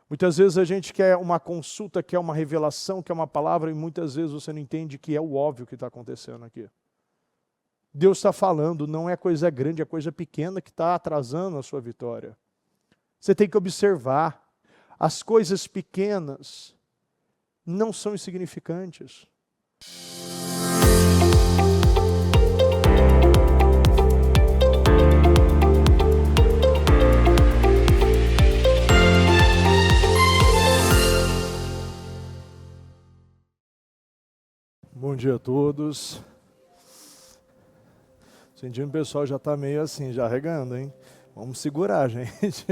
Muitas vezes a gente quer uma consulta, quer uma revelação, quer uma palavra, e muitas vezes você não entende que é o óbvio que está acontecendo aqui. Deus está falando, não é coisa grande, é coisa pequena que está atrasando a sua vitória. Você tem que observar, as coisas pequenas não são insignificantes. Bom dia a todos. Sentindo o pessoal já está meio assim, já regando, hein? Vamos segurar, gente.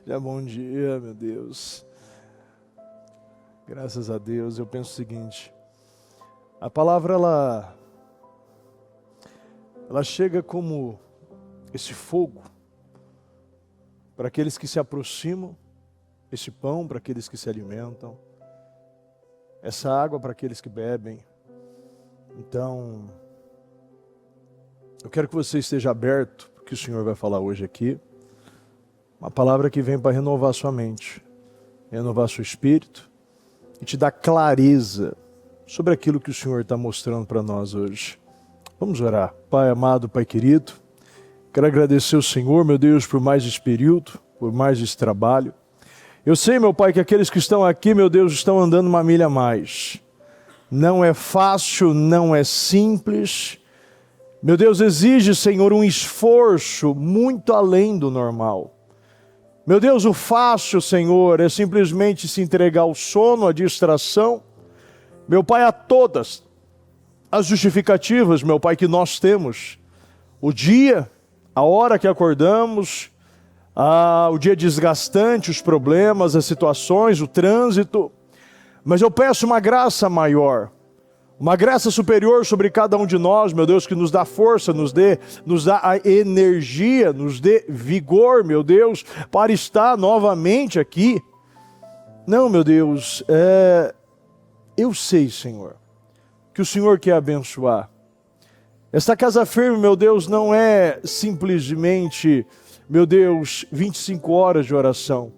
Já bom dia, meu Deus. Graças a Deus, eu penso o seguinte. A palavra, ela chega como esse fogo para aqueles que se aproximam, esse pão para aqueles que se alimentam, essa água para aqueles que bebem. Então, eu quero que você esteja aberto, porque o Senhor vai falar hoje aqui. Uma palavra que vem para renovar sua mente, renovar seu espírito e te dar clareza sobre aquilo que o Senhor está mostrando para nós hoje. Vamos orar. Pai amado, Pai querido, quero agradecer ao Senhor, meu Deus, por mais esse período, por mais esse trabalho. Eu sei, meu Pai, que aqueles que estão aqui, meu Deus, estão andando uma milha a mais. Não é fácil, não é simples. Meu Deus, exige, Senhor, um esforço muito além do normal. Meu Deus, o fácil, Senhor, é simplesmente se entregar ao sono, à distração. Meu Pai, a todas as justificativas, meu Pai, que nós temos. O dia, a hora que acordamos, o dia desgastante, os problemas, as situações, o trânsito. Mas eu peço uma graça maior, uma graça superior sobre cada um de nós, meu Deus, que nos dá força, nos dá a energia, nos dê vigor, meu Deus, para estar novamente aqui. Não, meu Deus, eu sei, Senhor, que o Senhor quer abençoar. Esta casa firme, meu Deus, não é simplesmente, meu Deus, 25 horas de oração.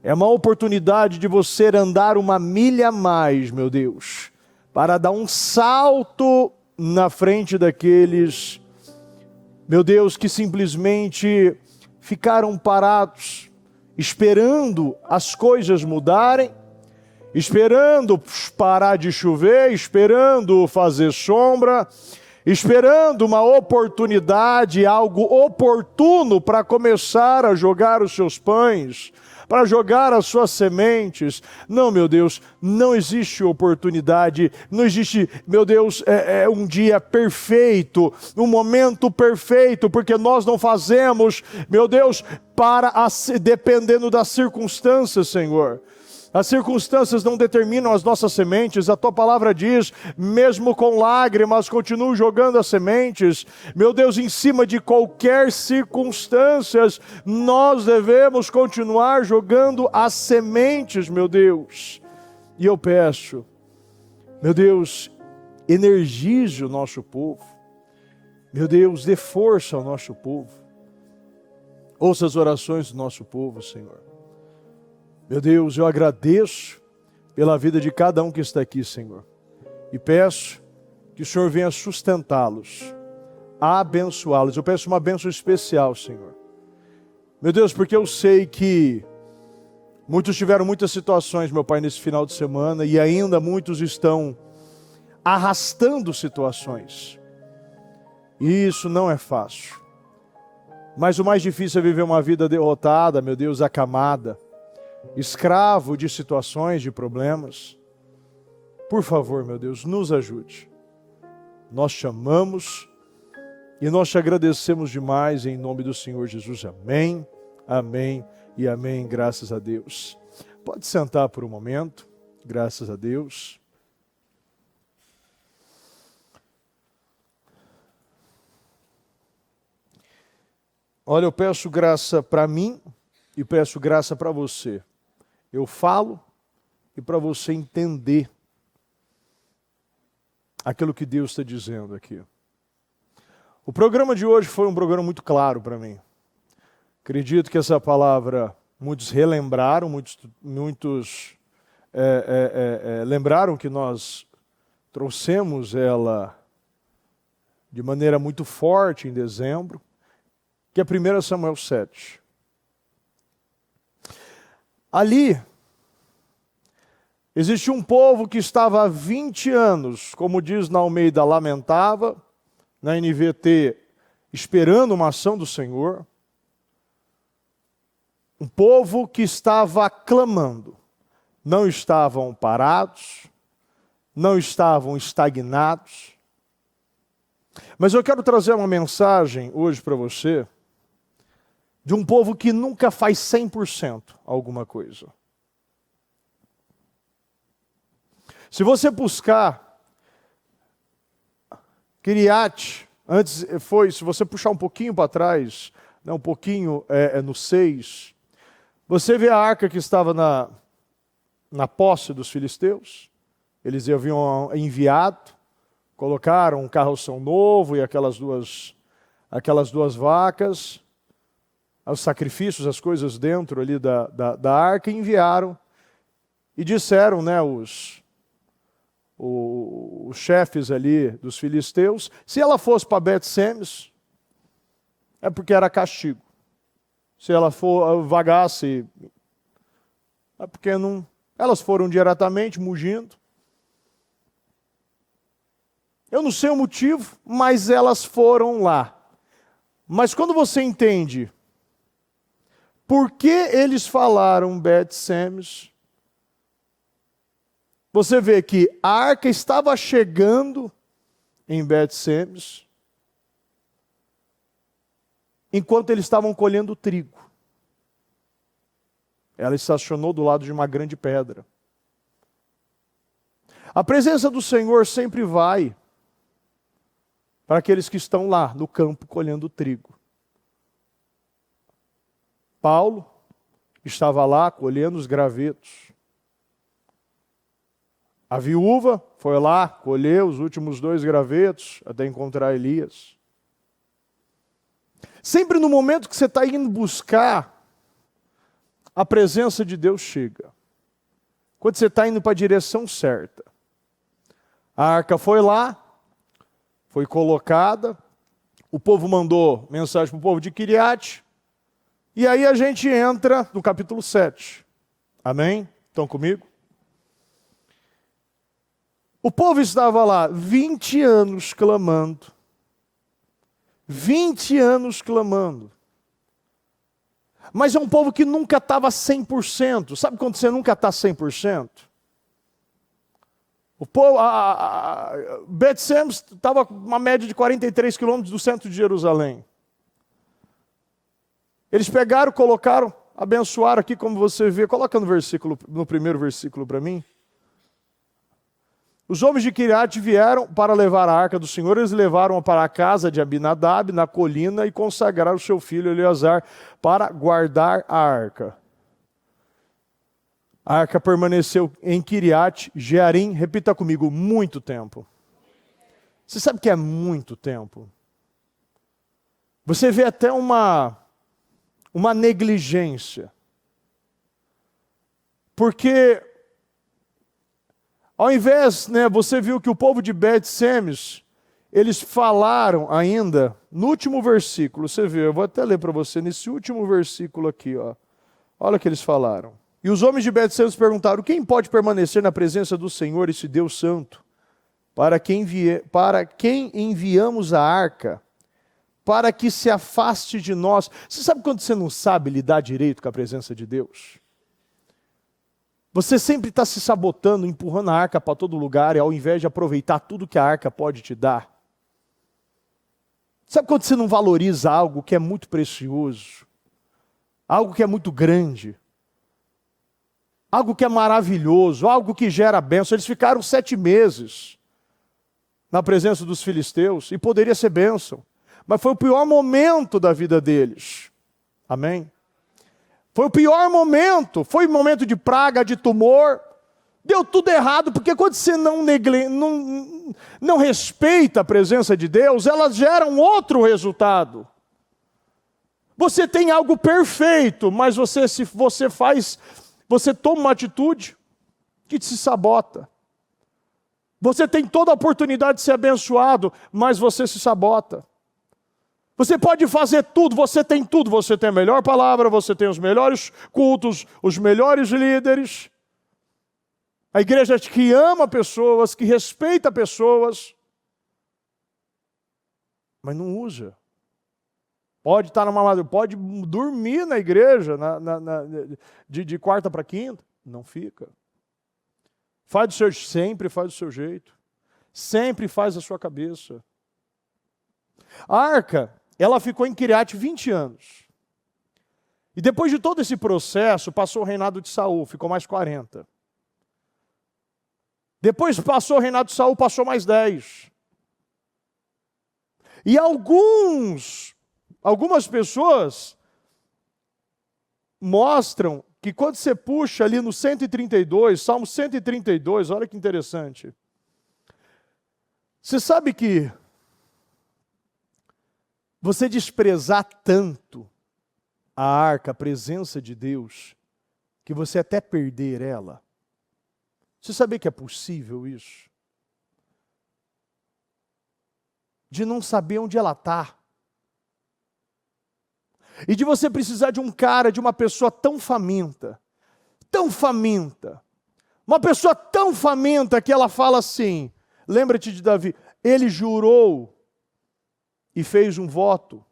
É uma oportunidade de você andar uma milha a mais, meu Deus, para dar um salto na frente daqueles, meu Deus, que simplesmente ficaram parados, esperando as coisas mudarem, esperando parar de chover, esperando fazer sombra, esperando uma oportunidade, algo oportuno para começar a jogar os seus pães, para jogar as suas sementes. Não, meu Deus, não existe oportunidade, não existe, meu Deus, um dia perfeito, um momento perfeito, porque nós não fazemos, meu Deus, dependendo das circunstâncias, Senhor. As circunstâncias não determinam as nossas sementes. A tua palavra diz, mesmo com lágrimas, continuo jogando as sementes. Meu Deus, em cima de qualquer circunstância, nós devemos continuar jogando as sementes, meu Deus. E eu peço, meu Deus, energize o nosso povo. Meu Deus, dê força ao nosso povo. Ouça as orações do nosso povo, Senhor. Meu Deus, eu agradeço pela vida de cada um que está aqui, Senhor. E peço que o Senhor venha sustentá-los, abençoá-los. Eu peço uma bênção especial, Senhor. Meu Deus, porque eu sei que muitos tiveram muitas situações, meu Pai, nesse final de semana, e ainda muitos estão arrastando situações. E isso não é fácil. Mas o mais difícil é viver uma vida derrotada, meu Deus, acamada, escravo de situações, de problemas. Por favor, meu Deus, nos ajude. Nós te amamos e nós te agradecemos demais em nome do Senhor Jesus. Amém, amém e amém. Graças a Deus. Pode sentar por um momento. Graças a Deus. Olha, eu peço graça para mim e peço graça para você. Eu falo e para você entender aquilo que Deus está dizendo aqui. O programa de hoje foi um programa muito claro para mim. Acredito que essa palavra muitos relembraram, muitos lembraram que nós trouxemos ela de maneira muito forte em dezembro, que é 1 Samuel 7. Ali, existia um povo que estava há 20 anos, como diz na Almeida, lamentava, na NVT, esperando uma ação do Senhor. Um povo que estava clamando. Não estavam parados, não estavam estagnados. Mas eu quero trazer uma mensagem hoje para você de um povo que nunca faz 100% alguma coisa. Se você buscar Quiriate, antes foi, se você puxar um pouquinho para trás, né, um pouquinho no 6, você vê a arca que estava na posse dos filisteus. Eles haviam enviado, colocaram um carroção novo e aquelas duas vacas, os sacrifícios, as coisas dentro ali da arca, e enviaram. E disseram, né, os chefes ali dos filisteus, se ela fosse para Bet-Semes, é porque era castigo. Se ela vagasse, é porque não... Elas foram diretamente, mugindo. Eu não sei o motivo, mas elas foram lá. Mas quando você entende por que eles falaram Bet-Semes, você vê que a arca estava chegando em Bet-Semes enquanto eles estavam colhendo trigo. Ela estacionou do lado de uma grande pedra. A presença do Senhor sempre vai para aqueles que estão lá no campo colhendo trigo. Paulo estava lá colhendo os gravetos. A viúva foi lá colher os últimos 2 gravetos até encontrar Elias. Sempre no momento que você está indo buscar, a presença de Deus chega. Quando você está indo para a direção certa. A arca foi lá, foi colocada, o povo mandou mensagem para o povo de Quiriate, e aí a gente entra no capítulo 7. Amém? Estão comigo? O povo estava lá 20 anos clamando. 20 anos clamando. Mas é um povo que nunca estava 100%. Sabe quando você nunca está 100%? O povo, Bet-Semes estava uma média de 43 quilômetros do centro de Jerusalém. Eles pegaram, colocaram, abençoaram aqui, como você vê. Coloca no primeiro versículo para mim. Os homens de Quiriate vieram para levar a arca do Senhor. Eles levaram-a para a casa de Abinadab, na colina, e consagraram o seu filho Eleazar para guardar a arca. A arca permaneceu em Quiriate Jearim, repita comigo, muito tempo. Você sabe o que é muito tempo? Você vê até uma negligência. Porque, ao invés, você viu que o povo de Bet-Semes, eles falaram ainda, no último versículo, você vê, eu vou até ler para você, nesse último versículo aqui, ó. Olha o que eles falaram. E os homens de Bet-Semes perguntaram, quem pode permanecer na presença do Senhor, esse Deus santo? Para quem enviamos a arca? Para que se afaste de nós. Você sabe quando você não sabe lidar direito com a presença de Deus? Você sempre está se sabotando, empurrando a arca para todo lugar, e ao invés de aproveitar tudo que a arca pode te dar. Sabe quando você não valoriza algo que é muito precioso? Algo que é muito grande? Algo que é maravilhoso, algo que gera bênção. Eles ficaram 7 meses na presença dos filisteus, e poderia ser bênção. Mas foi o pior momento da vida deles. Amém? Foi o pior momento. Foi um momento de praga, de tumor. Deu tudo errado, porque quando você não respeita a presença de Deus, elas geram outro resultado. Você tem algo perfeito, mas você toma uma atitude que te sabota. Você tem toda a oportunidade de ser abençoado, mas você se sabota. Você pode fazer tudo, você tem tudo. Você tem a melhor palavra, você tem os melhores cultos, os melhores líderes. A igreja que ama pessoas, que respeita pessoas, mas não usa. Pode estar numa madrugada, pode dormir na igreja de quarta para quinta, não fica. Sempre faz do seu jeito. Sempre faz a sua cabeça. A arca, ela ficou em Quiriate 20 anos. E depois de todo esse processo, passou o reinado de Saul, ficou mais 40. Depois passou o reinado de Saul, passou mais 10. E algumas pessoas mostram que quando você puxa ali no 132, Salmo 132, olha que interessante. Você sabe que você desprezar tanto a arca, a presença de Deus, que você até perder ela. Você sabia que é possível isso? De não saber onde ela está. E de você precisar de um cara, de uma pessoa tão faminta, uma pessoa tão faminta que ela fala assim, lembra-te de Davi, ele jurou e fez um voto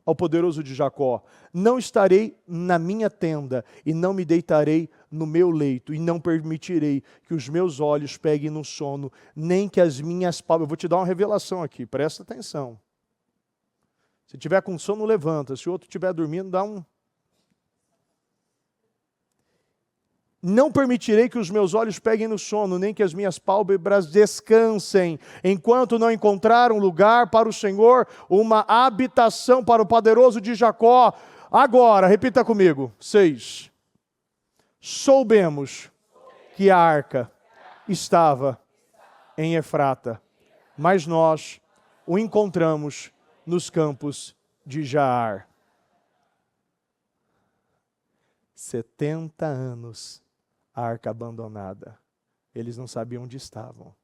ao poderoso de Jacó, não estarei na minha tenda e não me deitarei no meu leito e não permitirei que os meus olhos peguem no sono, nem que as minhas pálpebras... Eu vou te dar uma revelação aqui, presta atenção. Se tiver com sono, levanta. Se o outro estiver dormindo, dá um... Não permitirei que os meus olhos peguem no sono, nem que as minhas pálpebras descansem, enquanto não encontrar um lugar para o Senhor, uma habitação para o poderoso de Jacó. Agora, repita comigo. 6. Soubemos que a arca estava em Efrata, mas nós o encontramos nos campos de Jaar. 70 anos a arca abandonada. Eles não sabiam onde estavam.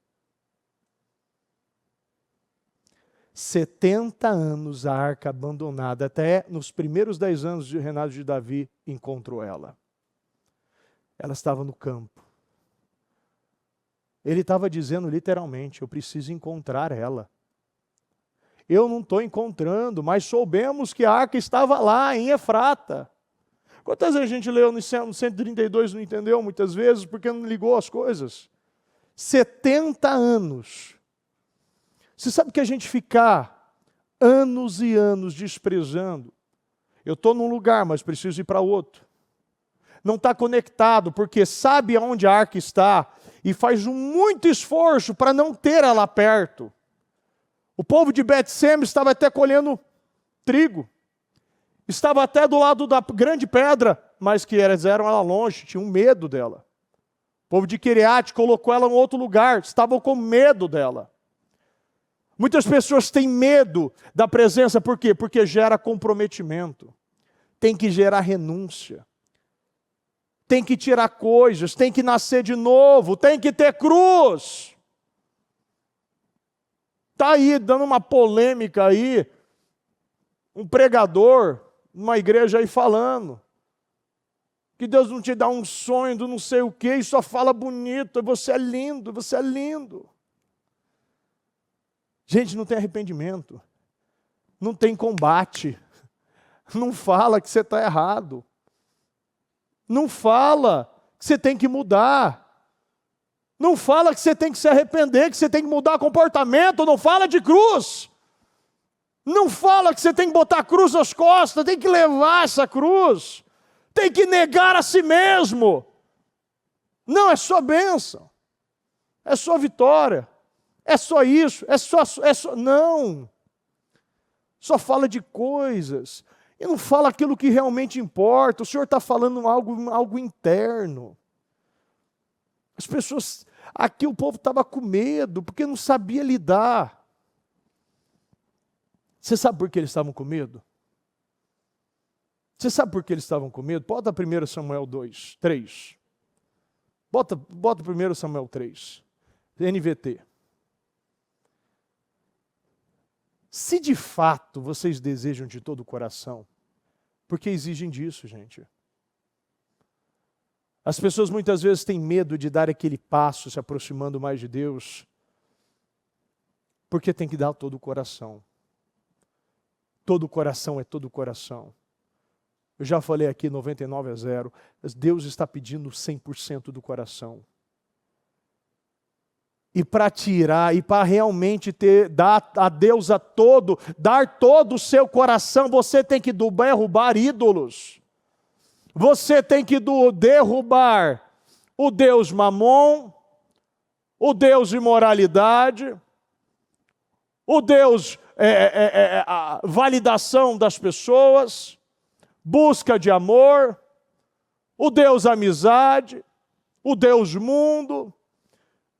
70 anos a arca abandonada. Até nos primeiros 10 anos de reinado de Davi, encontrou ela. Ela estava no campo. Ele estava dizendo literalmente, eu preciso encontrar ela. Eu não estou encontrando, mas soubemos que a arca estava lá, em Efrata. Quantas vezes a gente leu no 132 e não entendeu? Muitas vezes, porque não ligou as coisas. 70 anos. Você sabe que a gente ficar anos e anos desprezando. Eu estou num lugar, mas preciso ir para outro. Não está conectado, porque sabe aonde a arca está e faz muito esforço para não ter ela lá perto. O povo de Bet-Semes estava até colhendo trigo. Estava até do lado da grande pedra, mas que eram ela longe, tinham medo dela. O povo de Quiriate colocou ela em outro lugar, estavam com medo dela. Muitas pessoas têm medo da presença, por quê? Porque gera comprometimento. Tem que gerar renúncia. Tem que tirar coisas, tem que nascer de novo, tem que ter cruz. Está aí, dando uma polêmica aí, um pregador, numa igreja aí falando, que Deus não te dá um sonho do não sei o quê, e só fala bonito, você é lindo, você é lindo. Gente, não tem arrependimento, não tem combate, não fala que você está errado, não fala que você tem que mudar, não fala que você tem que se arrepender, que você tem que mudar comportamento, não fala de cruz. Não fala que você tem que botar a cruz nas costas, tem que levar essa cruz. Tem que negar a si mesmo. Não, é só bênção. É só vitória. É só isso. Não. Só fala de coisas. E não fala aquilo que realmente importa. O Senhor está falando algo interno. As pessoas, aqui o povo estava com medo, porque não sabia lidar. Você sabe por que eles estavam com medo? Você sabe por que eles estavam com medo? Bota 1 Samuel 2, 3. Bota 1 Samuel 3. NVT. Se de fato vocês desejam de todo o coração, porque exigem disso, gente. As pessoas muitas vezes têm medo de dar aquele passo, se aproximando mais de Deus, porque tem que dar todo o coração. Todo o coração é todo o coração. Eu já falei aqui 99-0. Deus está pedindo 100% do coração. E para tirar, e para realmente dar a Deus dar todo o seu coração, você tem que derrubar ídolos. Você tem que derrubar o Deus Mamon, o Deus imoralidade, o Deus a validação das pessoas, busca de amor, o Deus amizade, o Deus mundo.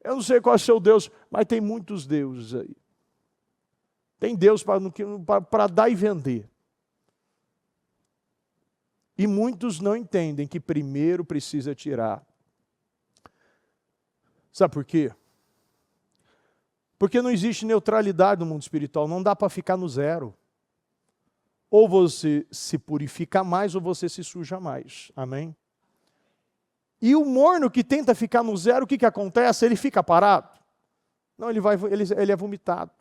Eu não sei qual é o seu Deus, mas tem muitos deuses aí. Tem Deus para dar e vender. E muitos não entendem que primeiro precisa tirar. Sabe por quê? Porque não existe neutralidade no mundo espiritual, não dá para ficar no zero. Ou você se purifica mais ou você se suja mais. Amém? E o morno que tenta ficar no zero, o que acontece? Ele fica parado? Não, ele é vomitado.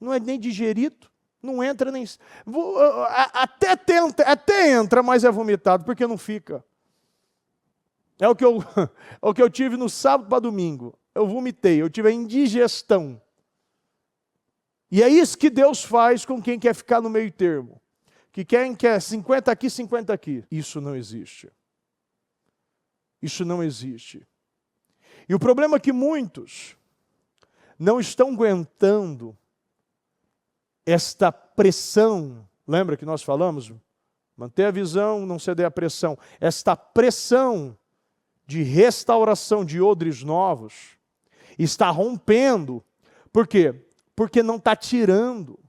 Não é nem digerido. Não entra nem... Até entra, mas é vomitado, porque não fica. É o que eu tive no sábado para domingo. Eu vomitei, eu tive a indigestão. E é isso que Deus faz com quem quer ficar no meio termo. Quem quer 50 aqui, 50 aqui. Isso não existe. Isso não existe. E o problema é que muitos não estão aguentando esta pressão. Lembra que nós falamos? Manter a visão, não ceder à pressão. Esta pressão de restauração de odres novos está rompendo. Por quê? Porque não está tirando.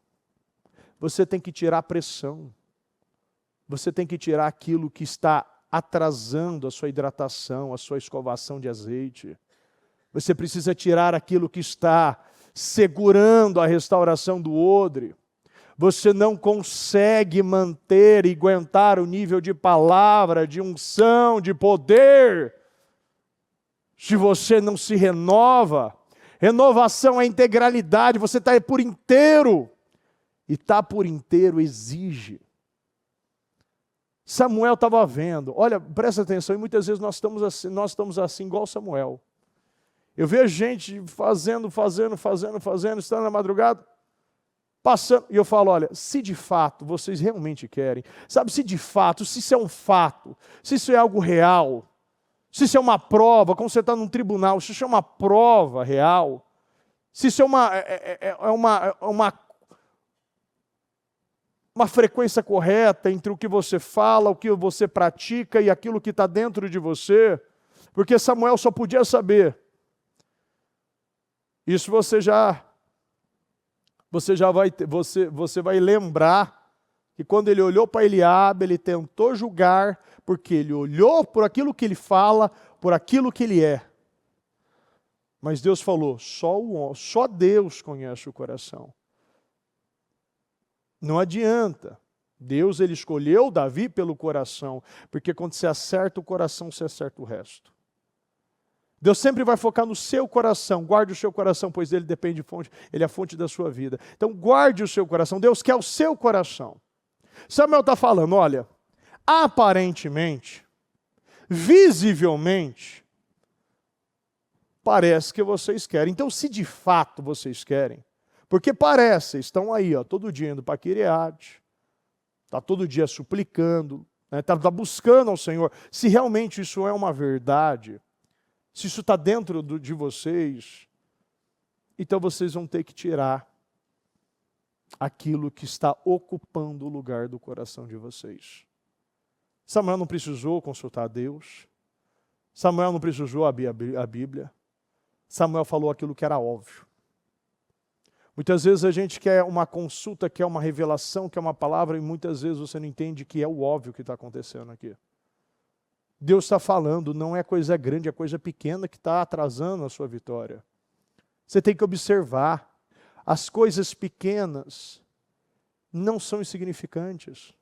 Você tem que tirar a pressão. Você tem que tirar aquilo que está atrasando a sua hidratação, a sua escovação de azeite. Você precisa tirar aquilo que está segurando a restauração do odre. Você não consegue manter e aguentar o nível de palavra, de unção, de poder, se você não se renova. Renovação é integralidade, você está por inteiro. E estar por inteiro exige. Samuel estava vendo, olha, presta atenção, e muitas vezes nós estamos assim igual Samuel. Eu vejo gente fazendo, estando na madrugada, passando, e eu falo, olha, se de fato vocês realmente querem, sabe, se de fato, se isso é um fato, se isso é algo real, se isso é uma prova, como você está num tribunal, se isso é uma prova real, se isso é uma frequência correta entre o que você fala, o que você pratica e aquilo que está dentro de você, porque Samuel só podia saber. Isso você vai lembrar que quando ele olhou para Eliabe, ele tentou julgar, porque ele olhou por aquilo que ele fala, por aquilo que ele é. Mas Deus falou, só Deus conhece o coração. Não adianta. Deus, ele escolheu Davi pelo coração, porque quando você acerta o coração, você acerta o resto. Deus sempre vai focar no seu coração. Guarde o seu coração, pois ele depende de fonte, ele é a fonte da sua vida. Então guarde o seu coração. Deus quer o seu coração. Samuel está falando, olha, aparentemente, visivelmente, parece que vocês querem. Então, se de fato vocês querem, porque parece, estão aí, todo dia indo para Quireade, está todo dia suplicando, está buscando ao Senhor. Se realmente isso é uma verdade, se isso está dentro de vocês, então vocês vão ter que tirar aquilo que está ocupando o lugar do coração de vocês. Samuel não precisou consultar Deus. Samuel não precisou abrir a Bíblia. Samuel falou aquilo que era óbvio. Muitas vezes a gente quer uma consulta, quer uma revelação, quer uma palavra, e muitas vezes você não entende que é o óbvio que está acontecendo aqui. Deus está falando, não é coisa grande, é coisa pequena que está atrasando a sua vitória. Você tem que observar, as coisas pequenas não são insignificantes.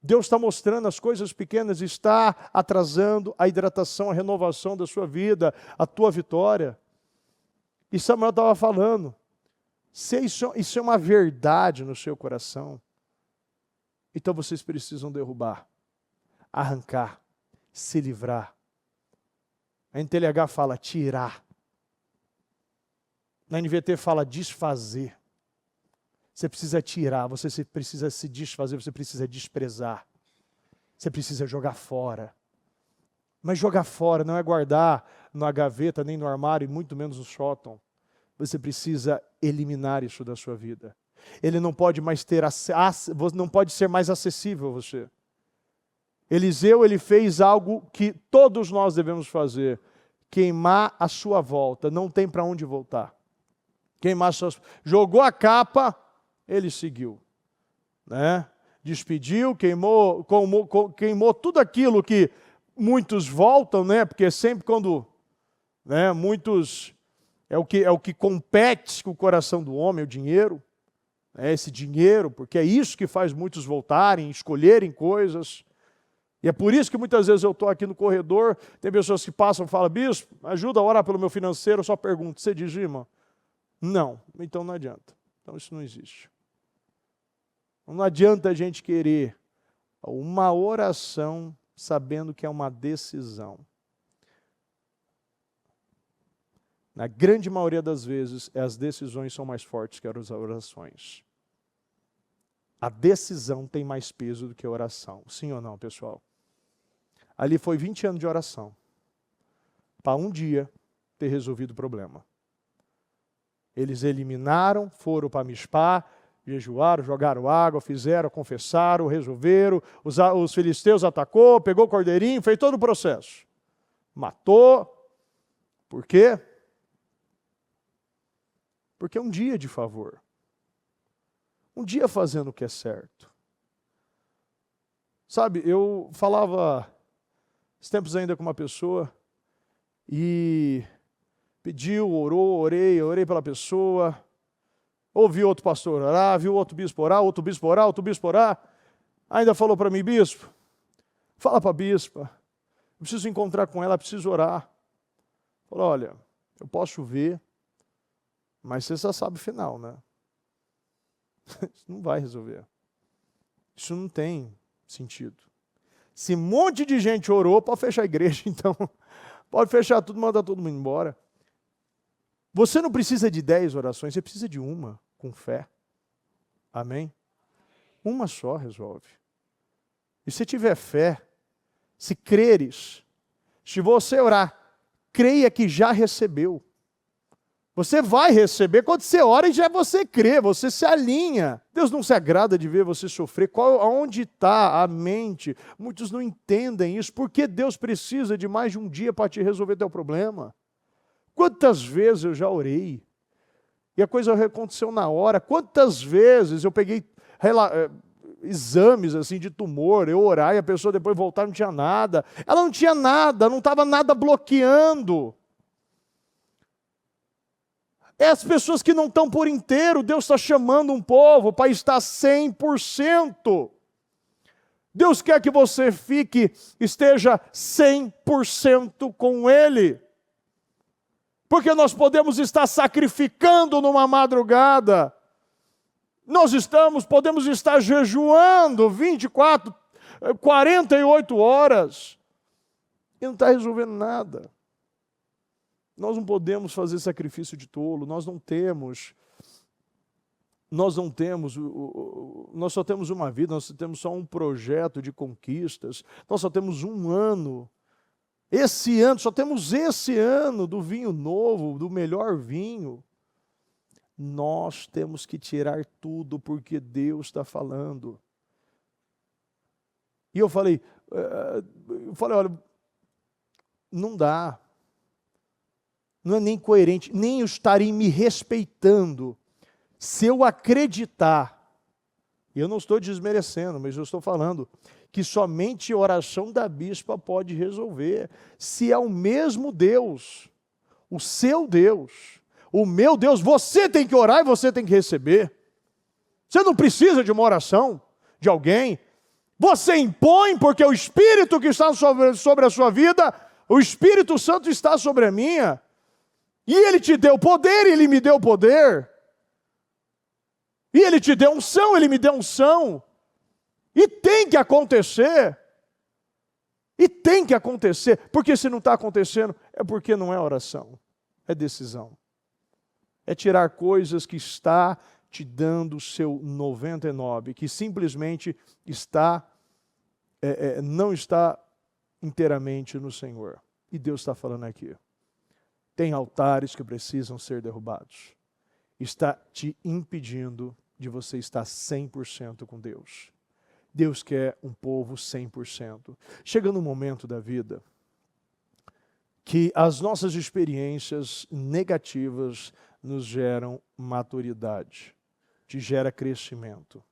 Deus está mostrando as coisas pequenas, está atrasando a hidratação, a renovação da sua vida, a tua vitória. E Samuel estava falando, se isso é uma verdade no seu coração, então vocês precisam derrubar, arrancar, se livrar. A NTLH fala tirar. Na NVT fala desfazer. Você precisa tirar, você precisa se desfazer, você precisa desprezar. Você precisa jogar fora. Mas jogar fora não é guardar na gaveta, nem no armário, e muito menos no sótão. Você precisa eliminar isso da sua vida. Ele não pode mais não pode ser mais acessível a você. Eliseu, ele fez algo que todos nós devemos fazer. Queimar a sua volta, não tem para onde voltar. Jogou a capa, ele seguiu, né? Despediu, queimou tudo aquilo que muitos voltam, né? Porque sempre quando, né, muitos é o que compete com o coração do homem, o dinheiro, né? Esse dinheiro, porque é isso que faz muitos voltarem, escolherem coisas. E é por isso que muitas vezes eu estou aqui no corredor, tem pessoas que passam e falam, bispo, ajuda a orar pelo meu financeiro, eu só pergunto, você dizima? Não, então não adianta. Então isso não existe. Não adianta a gente querer uma oração sabendo que é uma decisão. Na grande maioria das vezes, as decisões são mais fortes que as orações. A decisão tem mais peso do que a oração. Sim ou não, pessoal? Ali foi 20 anos de oração. Para um dia ter resolvido o problema. Eles eliminaram, foram para Mispá, jejuaram, jogaram água, fizeram, confessaram, resolveram. Os filisteus atacou, pegou o cordeirinho, fez todo o processo. Matou. Por quê? Porque é um dia de favor. Um dia fazendo o que é certo. Sabe, eu falava esses tempos ainda com uma pessoa e pediu, orou, orei pela pessoa, ouvi outro pastor orar, viu outro bispo orar, outro bispo orar, outro bispo orar. Ainda falou para mim, bispo, fala para a bispa, eu preciso encontrar com ela, preciso orar. Falou, olha, eu posso ver, mas você já sabe o final, né? Isso não vai resolver. Isso não tem sentido. Se um monte de gente orou, pode fechar a igreja, então. Pode fechar tudo, mandar todo mundo embora. Você não precisa de 10 orações, você precisa de uma, com fé. Amém? Uma só resolve. E se tiver fé, se creres, se você orar, creia que já recebeu. Você vai receber, quando você ora, já você crê, você se alinha. Deus não se agrada de ver você sofrer. Aonde está a mente? Muitos não entendem isso. Por que Deus precisa de mais de um dia para te resolver teu problema? Quantas vezes eu já orei e a coisa aconteceu na hora? Quantas vezes eu peguei exames assim de tumor, eu orar e a pessoa depois voltar não tinha nada. Ela não tinha nada, não estava nada bloqueando. É as pessoas que não estão por inteiro, Deus está chamando um povo para estar 100%. Deus quer que você esteja 100% com Ele. Porque nós podemos estar sacrificando numa madrugada. Podemos estar jejuando 24, 48 horas. E não está resolvendo nada. Nós não podemos fazer sacrifício de tolo, nós só temos uma vida, nós temos só um projeto de conquistas, nós só temos um ano. Esse ano, só temos esse ano do vinho novo, do melhor vinho. Nós temos que tirar tudo porque Deus está falando. E eu falei, olha, não dá. Não é nem coerente, nem eu estarem me respeitando Se eu acreditar, e eu não estou desmerecendo, mas eu estou falando que somente a oração da bispa pode resolver. Se é o mesmo Deus, o seu Deus, o meu Deus, você tem que orar e você tem que receber. Você não precisa de uma oração de alguém. Você impõe porque o Espírito que está sobre a sua vida, o Espírito Santo está sobre a minha. E Ele te deu poder, Ele me deu poder. E Ele te deu unção, Ele me deu unção. E tem que acontecer. E tem que acontecer. Porque se não está acontecendo, é porque não é oração. É decisão. É tirar coisas que está te dando o seu 99, que simplesmente não está inteiramente no Senhor. E Deus está falando aqui. Tem altares que precisam ser derrubados. Está te impedindo de você estar 100% com Deus. Deus quer um povo 100%. Chega num momento da vida que as nossas experiências negativas nos geram maturidade, te gera crescimento.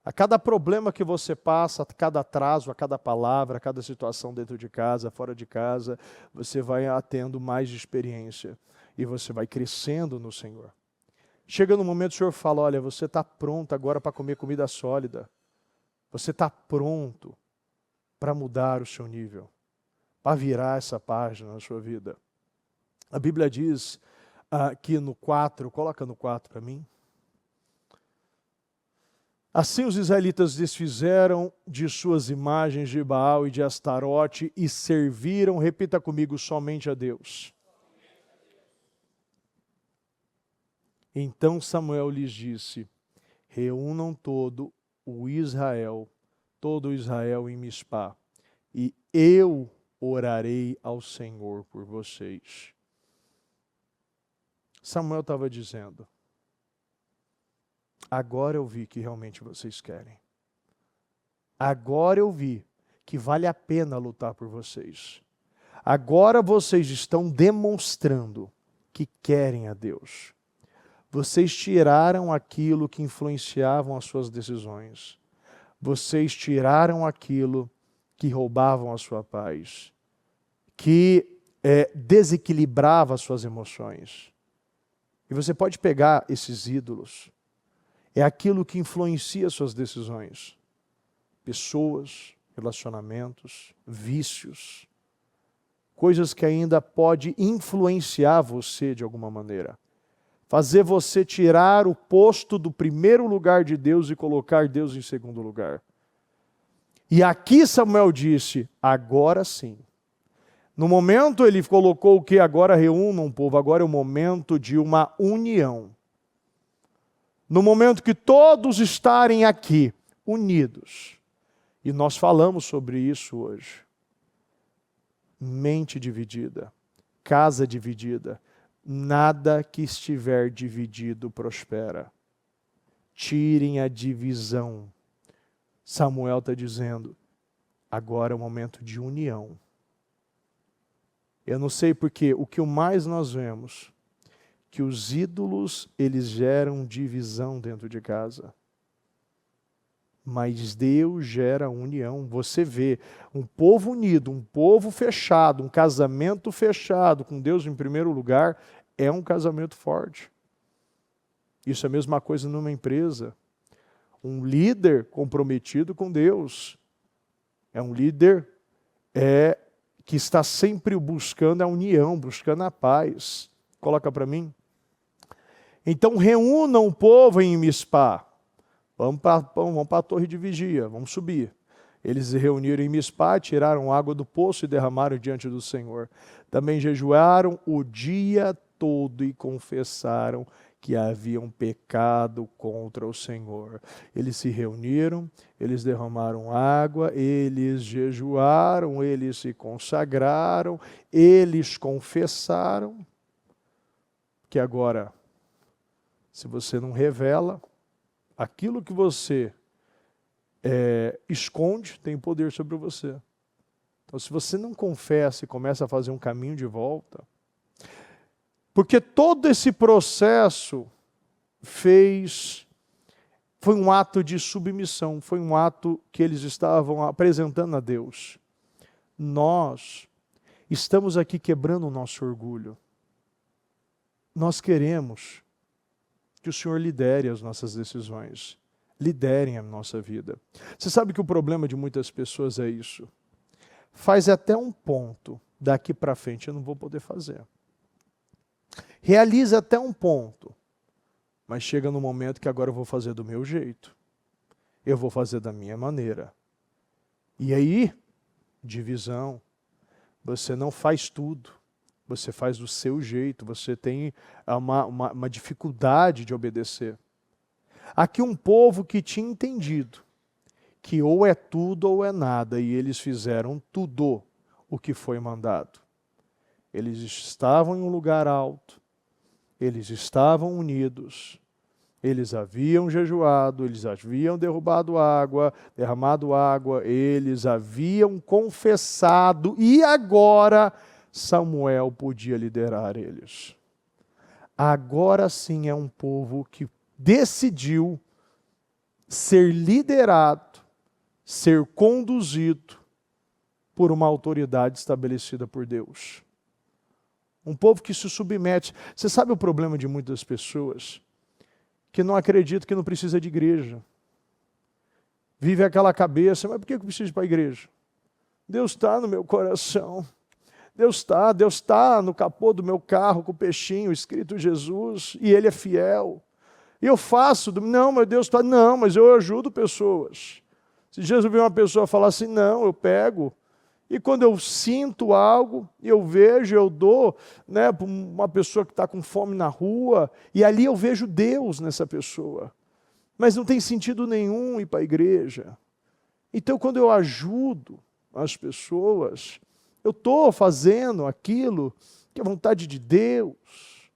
A cada problema que você passa, a cada atraso, a cada palavra, a cada situação dentro de casa, fora de casa, você vai tendo mais experiência e você vai crescendo no Senhor. Chega no momento que o Senhor fala, olha, você está pronto agora para comer comida sólida. Você está pronto para mudar o seu nível, para virar essa página na sua vida. A Bíblia diz aqui no 4, coloca no 4 para mim. Assim os israelitas desfizeram de suas imagens de Baal e de Astarote e serviram, repita comigo, somente a Deus. Então Samuel lhes disse, reúnam todo o Israel em Mispá, e eu orarei ao Senhor por vocês. Samuel estava dizendo, agora eu vi que realmente vocês querem. Agora eu vi que vale a pena lutar por vocês. Agora vocês estão demonstrando que querem a Deus. Vocês tiraram aquilo que influenciavam as suas decisões. Vocês tiraram aquilo que roubavam a sua paz, que desequilibrava as suas emoções. E você pode pegar esses ídolos. É aquilo que influencia as suas decisões. Pessoas, relacionamentos, vícios. Coisas que ainda pode influenciar você de alguma maneira. Fazer você tirar o posto do primeiro lugar de Deus e colocar Deus em segundo lugar. E aqui Samuel disse, agora sim. No momento ele colocou o que? Agora reúnam o povo, agora é o momento de uma união. No momento que todos estarem aqui, unidos. E nós falamos sobre isso hoje. Mente dividida, casa dividida. Nada que estiver dividido prospera. Tirem a divisão. Samuel está dizendo, agora é o momento de união. Eu não sei porque o que mais nós vemos, que os ídolos, eles geram divisão dentro de casa. Mas Deus gera união. Você vê um povo unido, um povo fechado, um casamento fechado com Deus em primeiro lugar, é um casamento forte. Isso é a mesma coisa numa empresa. Um líder comprometido com Deus é um líder que está sempre buscando a união, buscando a paz. Coloca para mim. Então reúnam o povo em Mispá. Vamos para a torre de vigia, vamos subir. Eles se reuniram em Mispá, tiraram água do poço e derramaram diante do Senhor. Também jejuaram o dia todo e confessaram que haviam pecado contra o Senhor. Eles se reuniram, eles derramaram água, eles jejuaram, eles se consagraram, eles confessaram. Que agora, se você não revela, aquilo que você esconde tem poder sobre você. Então, se você não confessa e começa a fazer um caminho de volta, porque todo esse processo fez, foi um ato de submissão, foi um ato que eles estavam apresentando a Deus. Nós estamos aqui quebrando o nosso orgulho. Nós queremos que o Senhor lidere as nossas decisões, liderem a nossa vida. Você sabe que o problema de muitas pessoas é isso. Faz até um ponto, daqui para frente eu não vou poder fazer. Realiza até um ponto, mas chega no momento que agora eu vou fazer do meu jeito. Eu vou fazer da minha maneira. E aí, divisão. Você não faz tudo. Você faz do seu jeito. Você tem uma dificuldade de obedecer. Aqui um povo que tinha entendido que ou é tudo ou é nada. E eles fizeram tudo o que foi mandado. Eles estavam em um lugar alto. Eles estavam unidos, eles haviam jejuado, eles haviam derramado água, eles haviam confessado e agora Samuel podia liderar eles. Agora sim é um povo que decidiu ser liderado, ser conduzido por uma autoridade estabelecida por Deus. Um povo que se submete. Você sabe o problema de muitas pessoas? Que não acreditam que não precisa de igreja. Vive aquela cabeça, mas por que eu preciso ir para a igreja? Deus está no meu coração. Deus está no capô do meu carro com o peixinho escrito Jesus, e Ele é fiel. E eu faço, não, mas Deus está, não, mas eu ajudo pessoas. Se Jesus viu uma pessoa falar assim, não, eu pego. E quando eu sinto algo, eu vejo, eu dou, né, para uma pessoa que está com fome na rua, e ali eu vejo Deus nessa pessoa. Mas não tem sentido nenhum ir para a igreja. Então, quando eu ajudo as pessoas, eu estou fazendo aquilo que é vontade de Deus,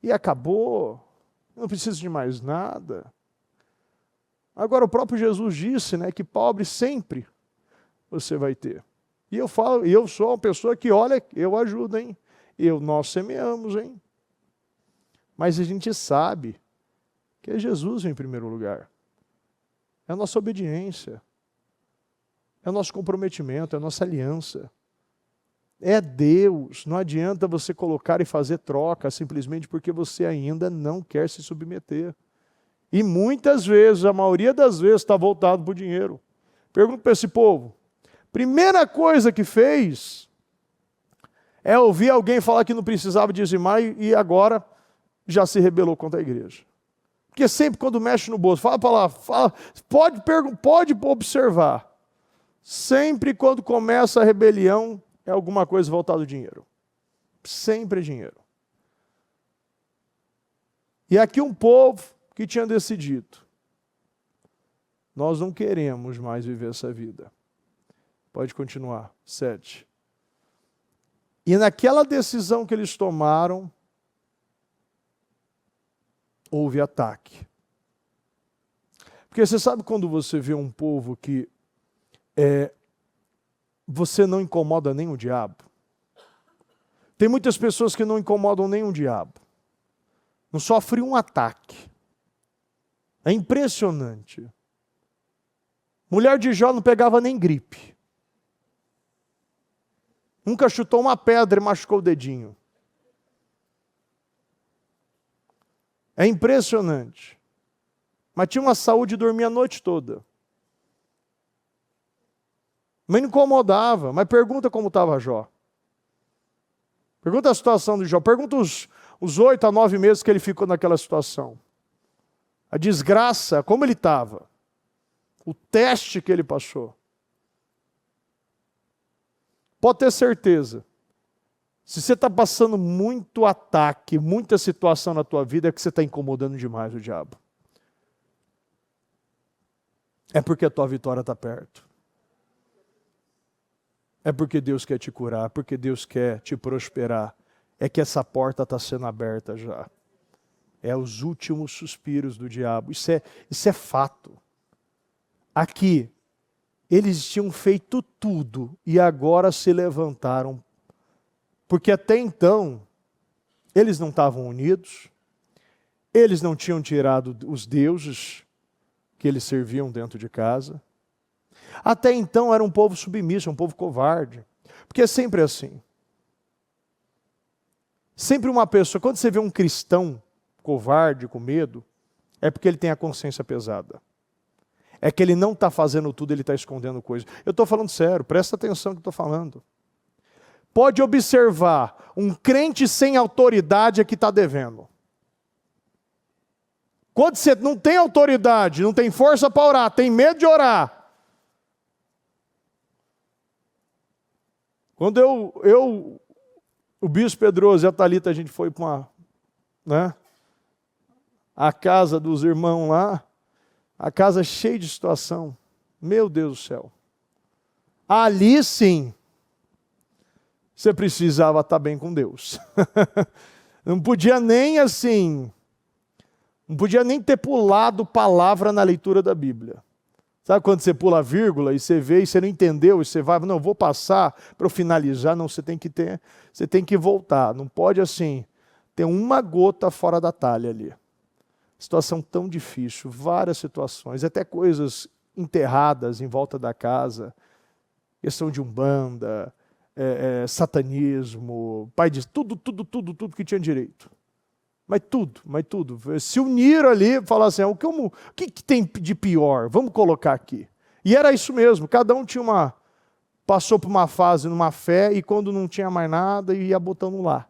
e acabou, eu não preciso de mais nada. Agora, o próprio Jesus disse, né, que pobre sempre você vai ter. E eu falo, eu sou uma pessoa que, olha, eu ajudo, hein? Nós semeamos, hein? Mas a gente sabe que é Jesus em primeiro lugar. É a nossa obediência. É o nosso comprometimento, é a nossa aliança. É Deus. Não adianta você colocar e fazer troca simplesmente porque você ainda não quer se submeter. E muitas vezes, a maioria das vezes, está voltado para o dinheiro. Pergunto para esse povo. Primeira coisa que fez é ouvir alguém falar que não precisava dizimar e agora já se rebelou contra a igreja. Porque sempre quando mexe no bolso, fala para lá, pode observar. Sempre quando começa a rebelião é alguma coisa voltada ao dinheiro. Sempre é dinheiro. E aqui um povo que tinha decidido, nós não queremos mais viver essa vida. Pode continuar. 7. E naquela decisão que eles tomaram, houve ataque. Porque você sabe quando você vê um povo que você não incomoda nem o diabo? Tem muitas pessoas que não incomodam nem o diabo. Não sofrem um ataque. É impressionante. Mulher de Jó não pegava nem gripe. Nunca chutou uma pedra e machucou o dedinho. É impressionante. Mas tinha uma saúde e dormia a noite toda. Mas não incomodava. Mas pergunta como estava Jó. Pergunta a situação de Jó. Pergunta os 8 a 9 meses que ele ficou naquela situação. A desgraça, como ele estava. O teste que ele passou. Pode ter certeza, se você está passando muito ataque, muita situação na tua vida, é que você está incomodando demais o diabo. É porque a tua vitória está perto. É porque Deus quer te curar, porque Deus quer te prosperar. É que essa porta está sendo aberta já. É os últimos suspiros do diabo. Isso é fato. Aqui, eles tinham feito tudo e agora se levantaram. Porque até então, eles não estavam unidos, Eles não tinham tirado os deuses que eles serviam dentro de casa. Até então era um povo submisso, um povo covarde. Porque é sempre assim. Sempre uma pessoa, quando você vê um cristão covarde, com medo, é porque ele tem a consciência pesada. É que ele não está fazendo tudo, ele está escondendo coisas. Eu estou falando sério, presta atenção no que eu estou falando. Pode observar, um crente sem autoridade é que está devendo. Quando você não tem autoridade, não tem força para orar, tem medo de orar. Quando o bispo Pedroso e a Thalita, a gente foi para a casa dos irmãos lá, a casa cheia de situação. Meu Deus do céu. Ali sim, você precisava estar bem com Deus. Não podia nem assim, não podia nem ter pulado palavra na leitura da Bíblia. Sabe quando você pula a vírgula e você vê e você não entendeu, e você vai, não, vou passar para eu finalizar. Não, você tem que voltar. Não pode assim, ter uma gota fora da talha ali. Situação tão difícil, várias situações, até coisas enterradas em volta da casa, questão de umbanda, satanismo, pai de tudo que tinha direito. Mas tudo. Se uniram ali e falaram assim, o que tem de pior? Vamos colocar aqui. E era isso mesmo, cada um passou por uma fase numa fé e quando não tinha mais nada, ia botando lá.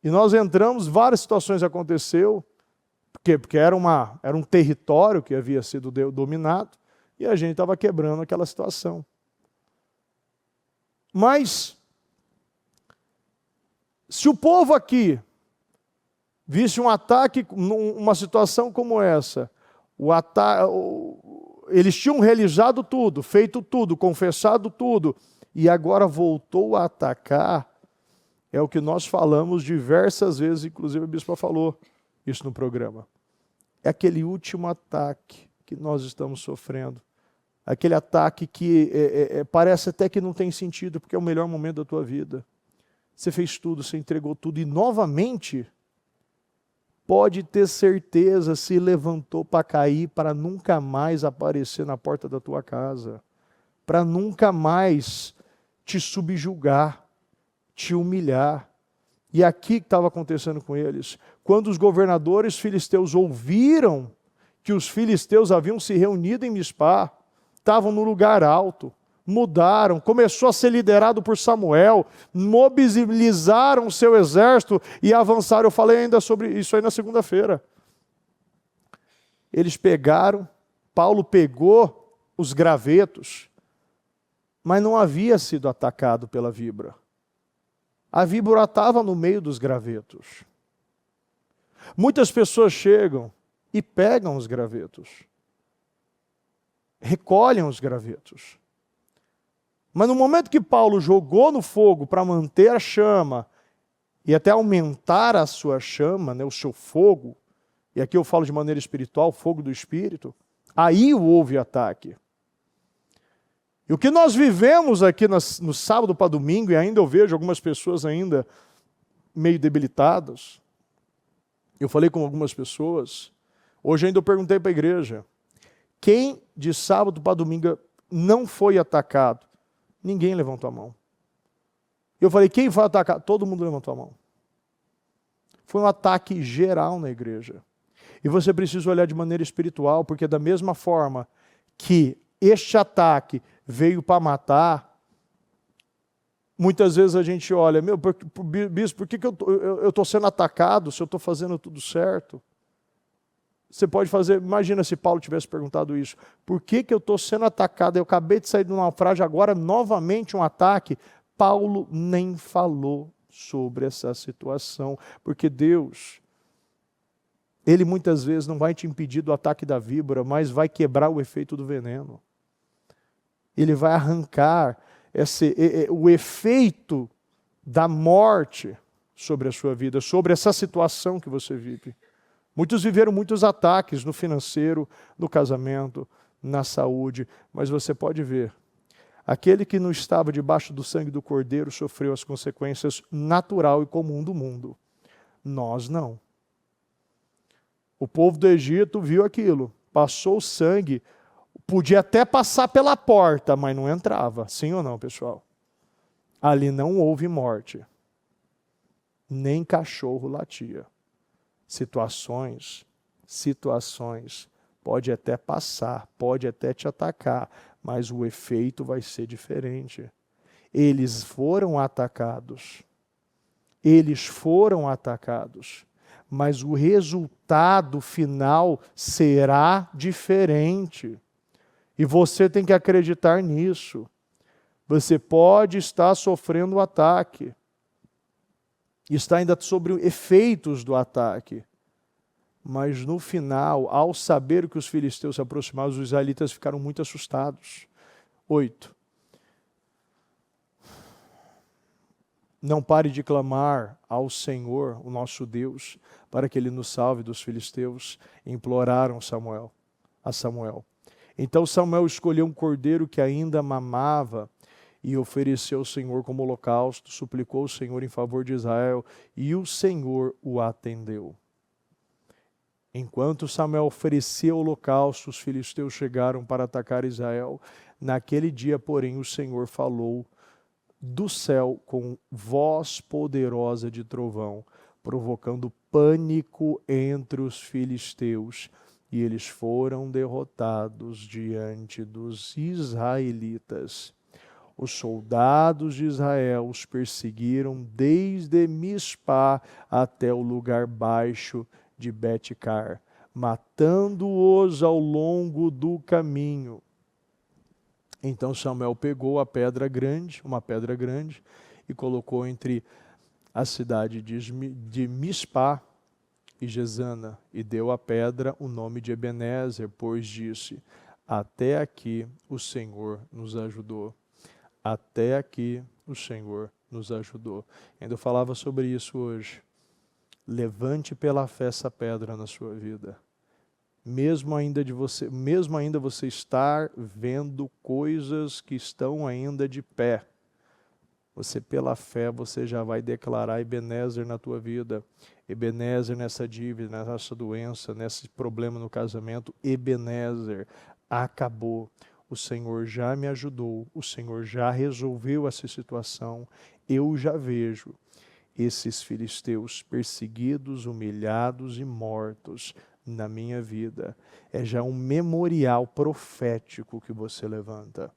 E nós entramos, várias situações aconteceu, porque era um território que havia sido dominado, e a gente estava quebrando aquela situação. Mas, se o povo aqui visse um ataque, uma situação como essa, eles tinham realizado tudo, feito tudo, confessado tudo, e agora voltou a atacar, é o que nós falamos diversas vezes, inclusive a bispa falou isso no programa. É aquele último ataque que nós estamos sofrendo. Aquele ataque que parece até que não tem sentido, porque é o melhor momento da tua vida. Você fez tudo, você entregou tudo e novamente, pode ter certeza, se levantou para cair, para nunca mais aparecer na porta da tua casa, para nunca mais te subjugar, te humilhar. E aqui que estava acontecendo com eles, quando os governadores filisteus ouviram que os filisteus haviam se reunido em Mispá, estavam no lugar alto, mudaram, começou a ser liderado por Samuel, mobilizaram o seu exército e avançaram. Eu falei ainda sobre isso aí na segunda-feira. Eles pegaram, Paulo pegou os gravetos, mas não havia sido atacado pela víbora. A víbora estava no meio dos gravetos. Muitas pessoas chegam e pegam os gravetos, recolhem os gravetos. Mas no momento que Paulo jogou no fogo para manter a chama e até aumentar a sua chama, o seu fogo, e aqui eu falo de maneira espiritual, fogo do Espírito, aí houve ataque. E o que nós vivemos aqui no sábado para domingo, e ainda eu vejo algumas pessoas ainda meio debilitadas, eu falei com algumas pessoas, hoje ainda eu perguntei para a igreja, quem de sábado para domingo não foi atacado? Ninguém levantou a mão. Eu falei, quem foi atacado? Todo mundo levantou a mão. Foi um ataque geral na igreja. E você precisa olhar de maneira espiritual, porque da mesma forma que este ataque veio para matar, muitas vezes a gente olha, bispo, por que eu estou sendo atacado se eu estou fazendo tudo certo? Você pode fazer, imagina se Paulo tivesse perguntado isso, por que eu estou sendo atacado? Eu acabei de sair do naufrágio, agora novamente um ataque. Paulo nem falou sobre essa situação, porque Deus, Ele muitas vezes não vai te impedir do ataque da víbora, mas vai quebrar o efeito do veneno. Ele vai arrancar o efeito da morte sobre a sua vida, sobre essa situação que você vive. Muitos viveram muitos ataques no financeiro, no casamento, na saúde, mas você pode ver, Aquele que não estava debaixo do sangue do Cordeiro sofreu as consequências natural e comum do mundo. Nós não. O povo do Egito viu aquilo, passou o sangue, podia até passar pela porta, mas não entrava. Sim ou não, pessoal? Ali não houve morte. Nem cachorro latia. Situações, pode até passar, pode até te atacar, mas o efeito vai ser diferente. Eles foram atacados, mas o resultado final será diferente. E você tem que acreditar nisso. Você pode estar sofrendo o ataque, está ainda sobre efeitos do ataque. Mas no final, ao saber que os filisteus se aproximavam, os israelitas ficaram muito assustados. 8. Não pare de clamar ao Senhor, o nosso Deus, para que Ele nos salve dos filisteus. Imploraram a Samuel. Então Samuel escolheu um cordeiro que ainda mamava e ofereceu ao Senhor como holocausto, suplicou o Senhor em favor de Israel, e o Senhor o atendeu. Enquanto Samuel oferecia o holocausto, os filisteus chegaram para atacar Israel. Naquele dia, porém, o Senhor falou do céu com voz poderosa de trovão, provocando pânico entre os filisteus, e eles foram derrotados diante dos israelitas. Os soldados de Israel os perseguiram desde Mispá até o lugar baixo de Bet-car, matando-os ao longo do caminho. Então Samuel pegou uma pedra grande, e colocou entre a cidade de Mispá e Gesana, e deu à pedra o nome de Ebenezer, pois disse: até aqui o Senhor nos ajudou. Até aqui o Senhor nos ajudou. Ainda falava sobre isso hoje. Levante pela fé essa pedra na sua vida. Mesmo ainda você estar vendo coisas que estão ainda de pé, você pela fé, você já vai declarar Ebenezer na tua vida. Ebenezer nessa dívida, nessa doença, nesse problema no casamento. Ebenezer, acabou. O Senhor já me ajudou, o Senhor já resolveu essa situação. Eu já vejo esses filisteus perseguidos, humilhados e mortos na minha vida. É já um memorial profético que você levanta.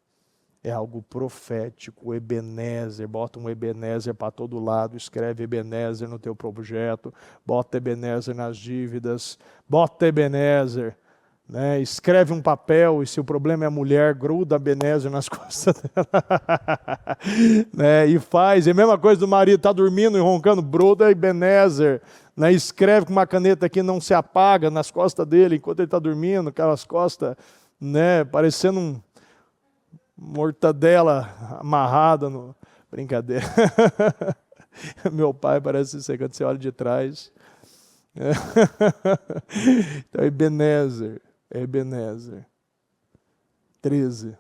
É algo profético, Ebenezer, bota um Ebenezer para todo lado, escreve Ebenezer no teu projeto, bota Ebenezer nas dívidas, bota Ebenezer, né? Escreve um papel, e se o problema é a mulher, gruda Ebenezer nas costas dela, né? E faz, é a mesma coisa do marido, está dormindo e roncando, gruda Ebenezer, né? Escreve com uma caneta que não se apaga nas costas dele, enquanto ele está dormindo, aquelas costas, né? Parecendo um mortadela amarrada no... Brincadeira. Meu pai parece ser quando você olha de trás. Então, Ebenezer. 13.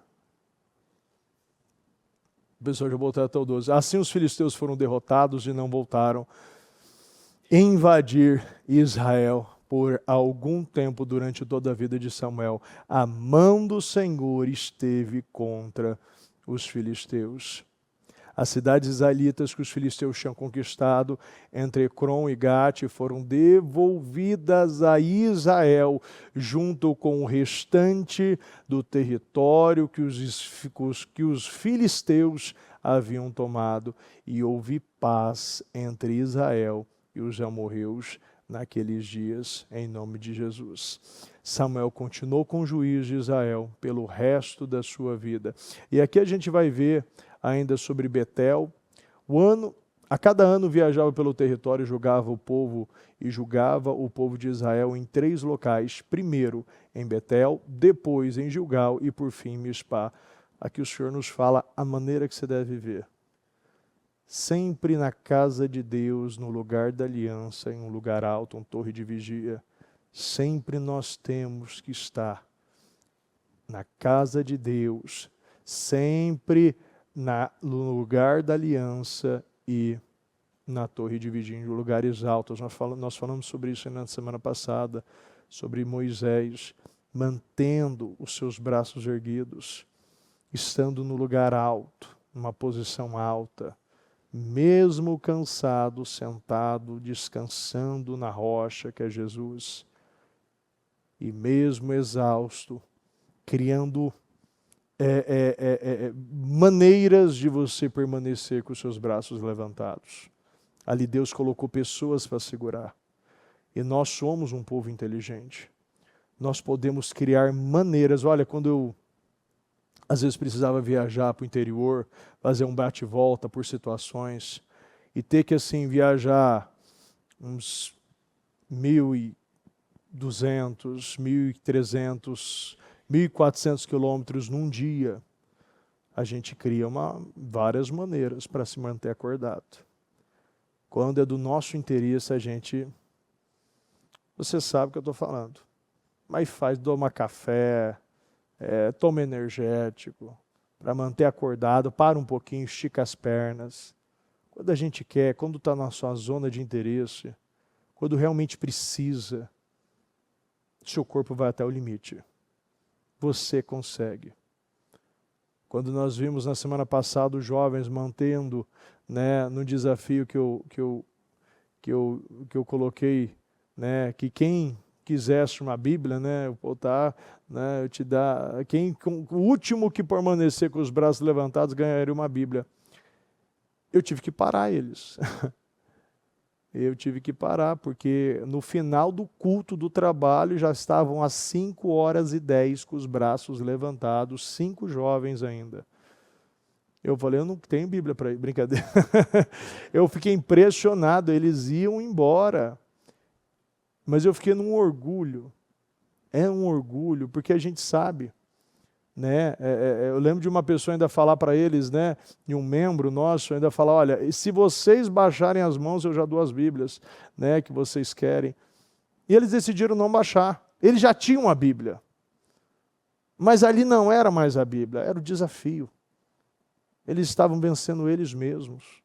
O pessoal já voltou até o 12. Assim os filisteus foram derrotados e não voltaram a invadir Israel por algum tempo durante toda a vida de Samuel. A mão do Senhor esteve contra os filisteus. As cidades israelitas que os filisteus tinham conquistado entre Ecrom e Gate foram devolvidas a Israel, junto com o restante do território que os filisteus haviam tomado, e houve paz entre Israel e os amorreus naqueles dias, em nome de Jesus. Samuel continuou com o juiz de Israel pelo resto da sua vida. E aqui a gente vai ver ainda sobre Betel. A cada ano viajava pelo território, julgava o povo de Israel em 3 locais. Primeiro em Betel, depois em Gilgal e por fim em Mispá. Aqui o Senhor nos fala a maneira que você deve viver. Sempre na casa de Deus, no lugar da aliança, em um lugar alto, uma torre de vigia. Sempre nós temos que estar na casa de Deus, sempre no lugar da aliança e na torre de vigília, lugares altos. Nós falamos sobre isso na semana passada, sobre Moisés mantendo os seus braços erguidos, estando no lugar alto, numa posição alta, mesmo cansado, sentado, descansando na rocha que é Jesus, e mesmo exausto, criando maneiras de você permanecer com os seus braços levantados. Ali Deus colocou pessoas para segurar. E nós somos um povo inteligente. Nós podemos criar maneiras. Olha, quando eu às vezes precisava viajar para o interior, fazer um bate-volta por situações, e ter que assim viajar uns 1.200, 1.300, 1.400 quilômetros num dia, a gente cria várias maneiras para se manter acordado. Quando é do nosso interesse, a gente... Você sabe o que eu estou falando. Mas toma café, toma energético, para manter acordado, para um pouquinho, estica as pernas. Quando a gente quer, quando está na sua zona de interesse, quando realmente precisa, seu corpo vai até o limite. Você consegue. Quando nós vimos na semana passada os jovens mantendo, né, no desafio que eu coloquei, né, que quem quisesse uma Bíblia, né, eu te dar, o último que permanecer com os braços levantados ganharia uma Bíblia. Eu tive que parar eles. Eu tive que parar, porque no final do culto do trabalho já estavam às 5h10 com os braços levantados, 5 jovens ainda. Eu falei, eu não tenho Bíblia para ir, brincadeira. Eu fiquei impressionado, eles iam embora. Mas eu fiquei num orgulho. É um orgulho, porque a gente sabe, né? Eu lembro de uma pessoa ainda falar para eles, né? E um membro nosso ainda falar, olha, se vocês baixarem as mãos, eu já dou as Bíblias, né? Que vocês querem. E eles decidiram não baixar. Eles já tinham a Bíblia. Mas ali não era mais a Bíblia, era o desafio. Eles estavam vencendo eles mesmos.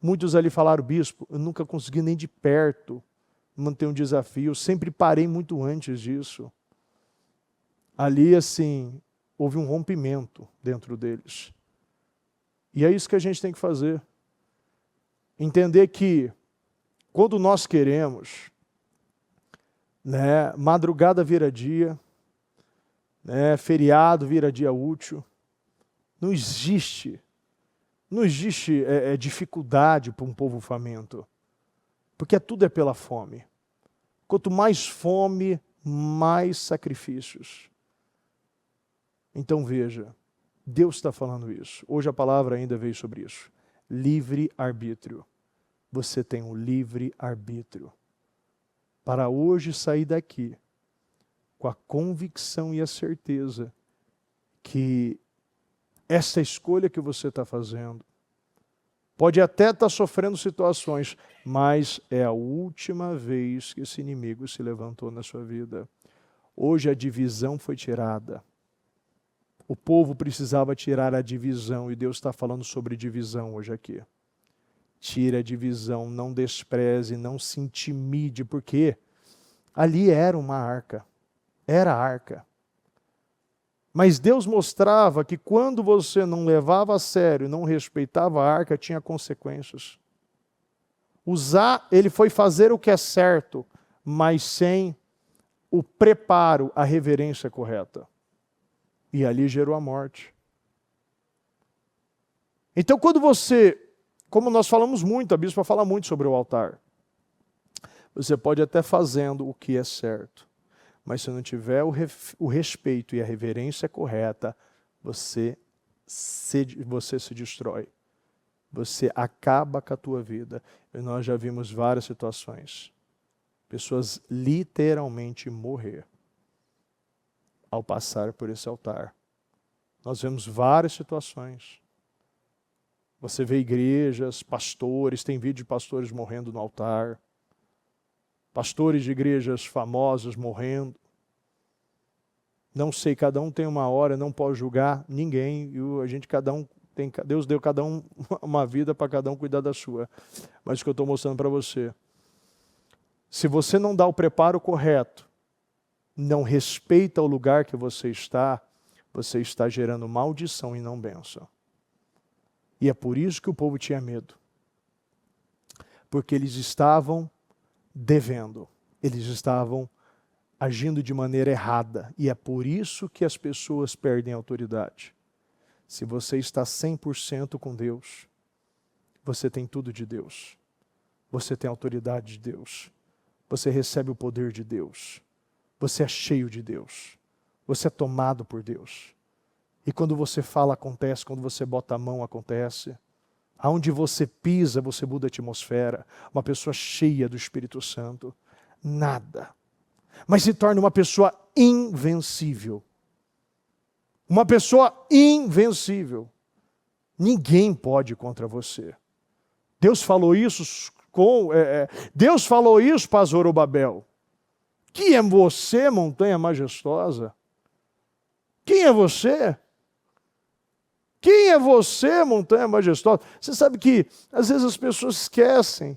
Muitos ali falaram, bispo, eu nunca consegui nem de perto manter um desafio, eu sempre parei muito antes disso. Ali, assim, houve um rompimento dentro deles. E é isso que a gente tem que fazer. Entender que, quando nós queremos, né, madrugada vira dia, né, feriado vira dia útil, não existe dificuldade para um povo faminto. Porque tudo é pela fome. Quanto mais fome, mais sacrifícios. Então veja, Deus está falando isso. Hoje a palavra ainda veio sobre isso. Livre-arbítrio. Você tem um livre-arbítrio. Para hoje sair daqui com a convicção e a certeza que essa escolha que você está fazendo pode até estar sofrendo situações, mas é a última vez que esse inimigo se levantou na sua vida. Hoje a divisão foi tirada. O povo precisava tirar a divisão, e Deus está falando sobre divisão hoje aqui. Tire a divisão, não despreze, não se intimide, porque ali era uma arca. Era a arca. Mas Deus mostrava que quando você não levava a sério, não respeitava a arca, tinha consequências. Ele foi fazer o que é certo, mas sem o preparo, a reverência correta. E ali gerou a morte. Então quando você, como nós falamos muito, a bispa fala muito sobre o altar, você pode até fazendo o que é certo, mas se não tiver o respeito e a reverência correta, você se destrói. Você acaba com a tua vida. E nós já vimos várias situações. Pessoas literalmente morrer ao passar por esse altar. Nós vemos várias situações. Você vê igrejas, pastores, tem vídeo de pastores morrendo no altar. Pastores de igrejas famosas morrendo. Não sei, cada um tem uma hora, não pode julgar ninguém. Deus deu cada um uma vida para cada um cuidar da sua. Mas o que eu estou mostrando para você, se você não dá o preparo correto, não respeita o lugar que você está gerando maldição e não bênção. E é por isso que o povo tinha medo. Porque eles estavam devendo, eles estavam agindo de maneira errada. E é por isso que as pessoas perdem a autoridade. Se você está 100% com Deus, você tem tudo de Deus. Você tem a autoridade de Deus. Você recebe o poder de Deus. Você é cheio de Deus. Você é tomado por Deus. E quando você fala, acontece. Quando você bota a mão, acontece. Aonde você pisa, você muda a atmosfera. Uma pessoa cheia do Espírito Santo. Nada. Mas se torna uma pessoa invencível. Uma pessoa invencível. Ninguém pode ir contra você. Deus falou isso para Zorobabel. Quem é você, montanha majestosa? Quem é você? Quem é você, montanha majestosa? Você sabe que às vezes as pessoas esquecem.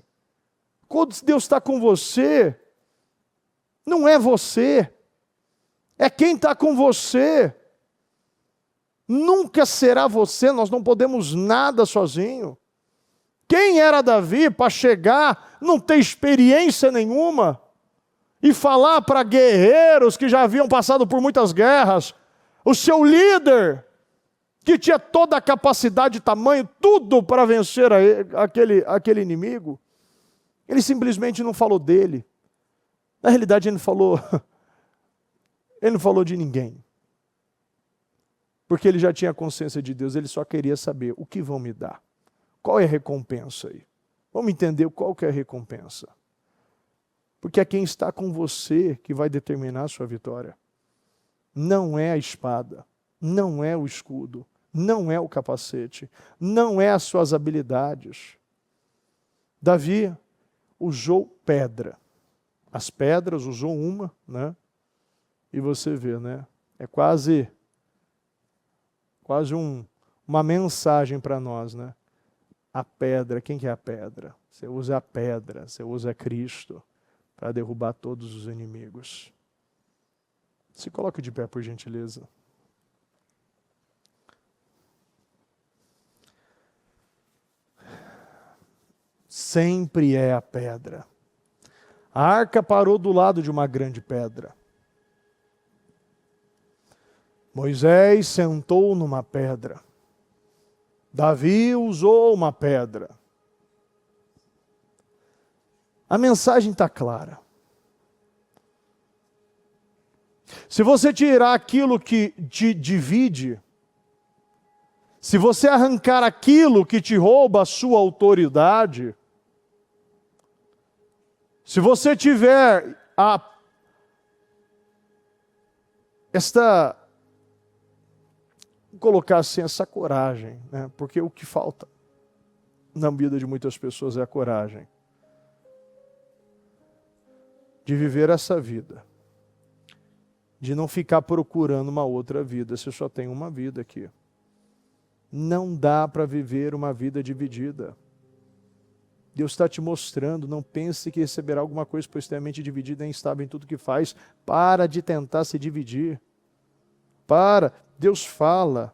Quando Deus está com você, não é você. É quem está com você. Nunca será você, nós não podemos nada sozinho. Quem era Davi para chegar, não ter experiência nenhuma, e falar para guerreiros que já haviam passado por muitas guerras, o seu líder, que tinha toda a capacidade, tamanho, tudo para vencer aquele inimigo, ele simplesmente não falou dele. Na realidade, ele não falou de ninguém. Porque ele já tinha consciência de Deus, ele só queria saber o que vão me dar. Qual é a recompensa aí? Vamos entender qual que é a recompensa. Porque é quem está com você que vai determinar a sua vitória. Não é a espada, não é o escudo, não é o capacete, não é as suas habilidades. Davi usou pedra. As pedras, usou uma, né? E você vê, né? É quase uma mensagem para nós, né? A pedra, quem que é a pedra? Você usa a pedra, você usa Cristo para derrubar todos os inimigos. Se coloque de pé, por gentileza. Sempre é a pedra. A arca parou do lado de uma grande pedra. Moisés sentou numa pedra. Davi usou uma pedra. A mensagem está clara. Se você tirar aquilo que te divide, se você arrancar aquilo que te rouba a sua autoridade, se você tiver colocar assim, essa coragem, né? Porque o que falta na vida de muitas pessoas é a coragem de viver essa vida, de não ficar procurando uma outra vida. Você só tem uma vida aqui. Não dá para viver uma vida dividida. Deus está te mostrando, não pense que receberá alguma coisa, pois tem a mente dividida e instável em tudo que faz. Para de tentar se dividir. Deus fala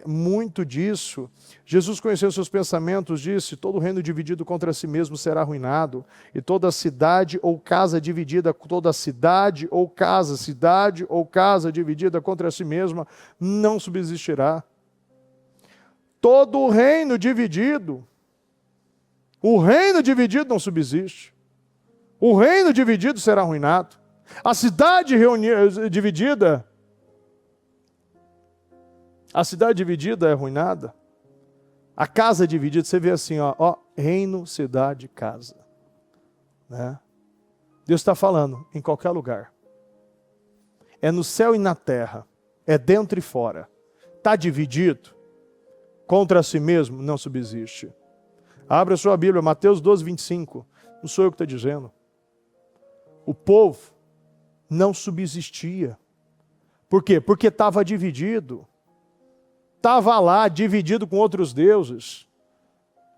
muito disso. Jesus conheceu seus pensamentos, disse: todo reino dividido contra si mesmo será arruinado, e toda cidade ou casa dividida, cidade ou casa dividida contra si mesma não subsistirá. Todo reino dividido, o reino dividido não subsiste. O reino dividido será arruinado. A cidade dividida é arruinada. A casa dividida, você vê assim, ó, reino, cidade, casa. Né? Deus está falando em qualquer lugar. É no céu e na terra. É dentro e fora. Está dividido? Contra si mesmo não subsiste. Abra a sua Bíblia, Mateus 12, 25. Não sou eu que estou dizendo. o povo não subsistia. Por quê? Porque estava dividido. Estava lá, dividido com outros deuses.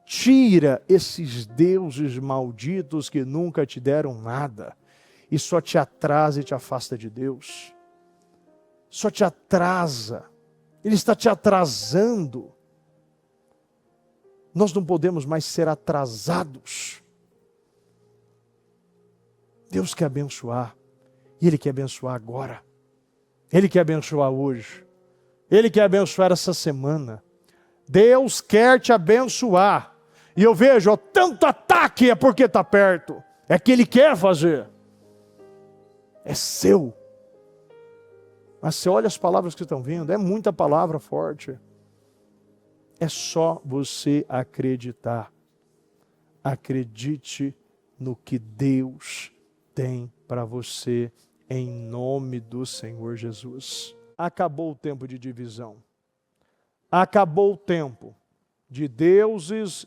Tira esses deuses malditos que nunca te deram nada. E só te atrasa e te afasta de Deus. Só te atrasa. Ele está te atrasando. Nós não podemos mais ser atrasados. Deus quer abençoar. E Ele quer abençoar agora. Ele quer abençoar hoje. Ele quer abençoar essa semana. Deus quer te abençoar. E eu vejo, ó, tanto ataque é porque está perto. É que Ele quer fazer. É seu. Mas você olha as palavras que estão vindo, é muita palavra forte. É só você acreditar. Acredite no que Deus tem para você, em nome do Senhor Jesus. Acabou o tempo de divisão. Acabou o tempo de deuses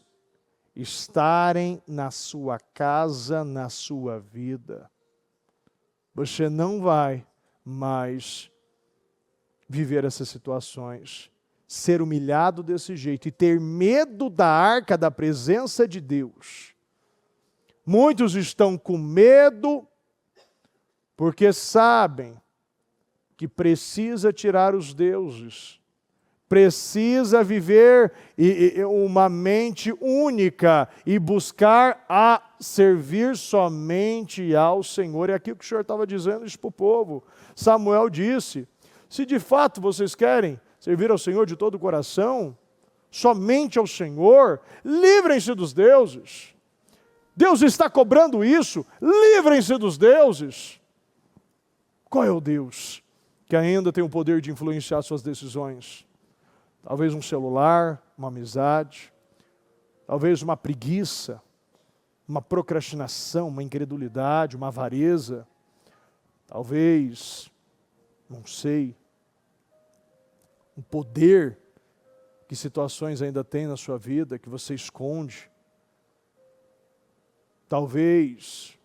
estarem na sua casa, na sua vida. Você não vai mais viver essas situações, ser humilhado desse jeito e ter medo da arca da presença de Deus. Muitos estão com medo porque sabem que precisa tirar os deuses, precisa viver uma mente única e buscar a servir somente ao Senhor. É aquilo que o Senhor estava dizendo isso para o povo. Samuel disse, se de fato vocês querem servir ao Senhor de todo o coração, somente ao Senhor, livrem-se dos deuses. Deus está cobrando isso, livrem-se dos deuses. Qual é o Deus que ainda tem o poder de influenciar suas decisões? Talvez um celular, uma amizade, talvez uma preguiça, uma procrastinação, uma incredulidade, uma avareza, talvez, não sei, um poder que situações ainda tem na sua vida que você esconde. Talvez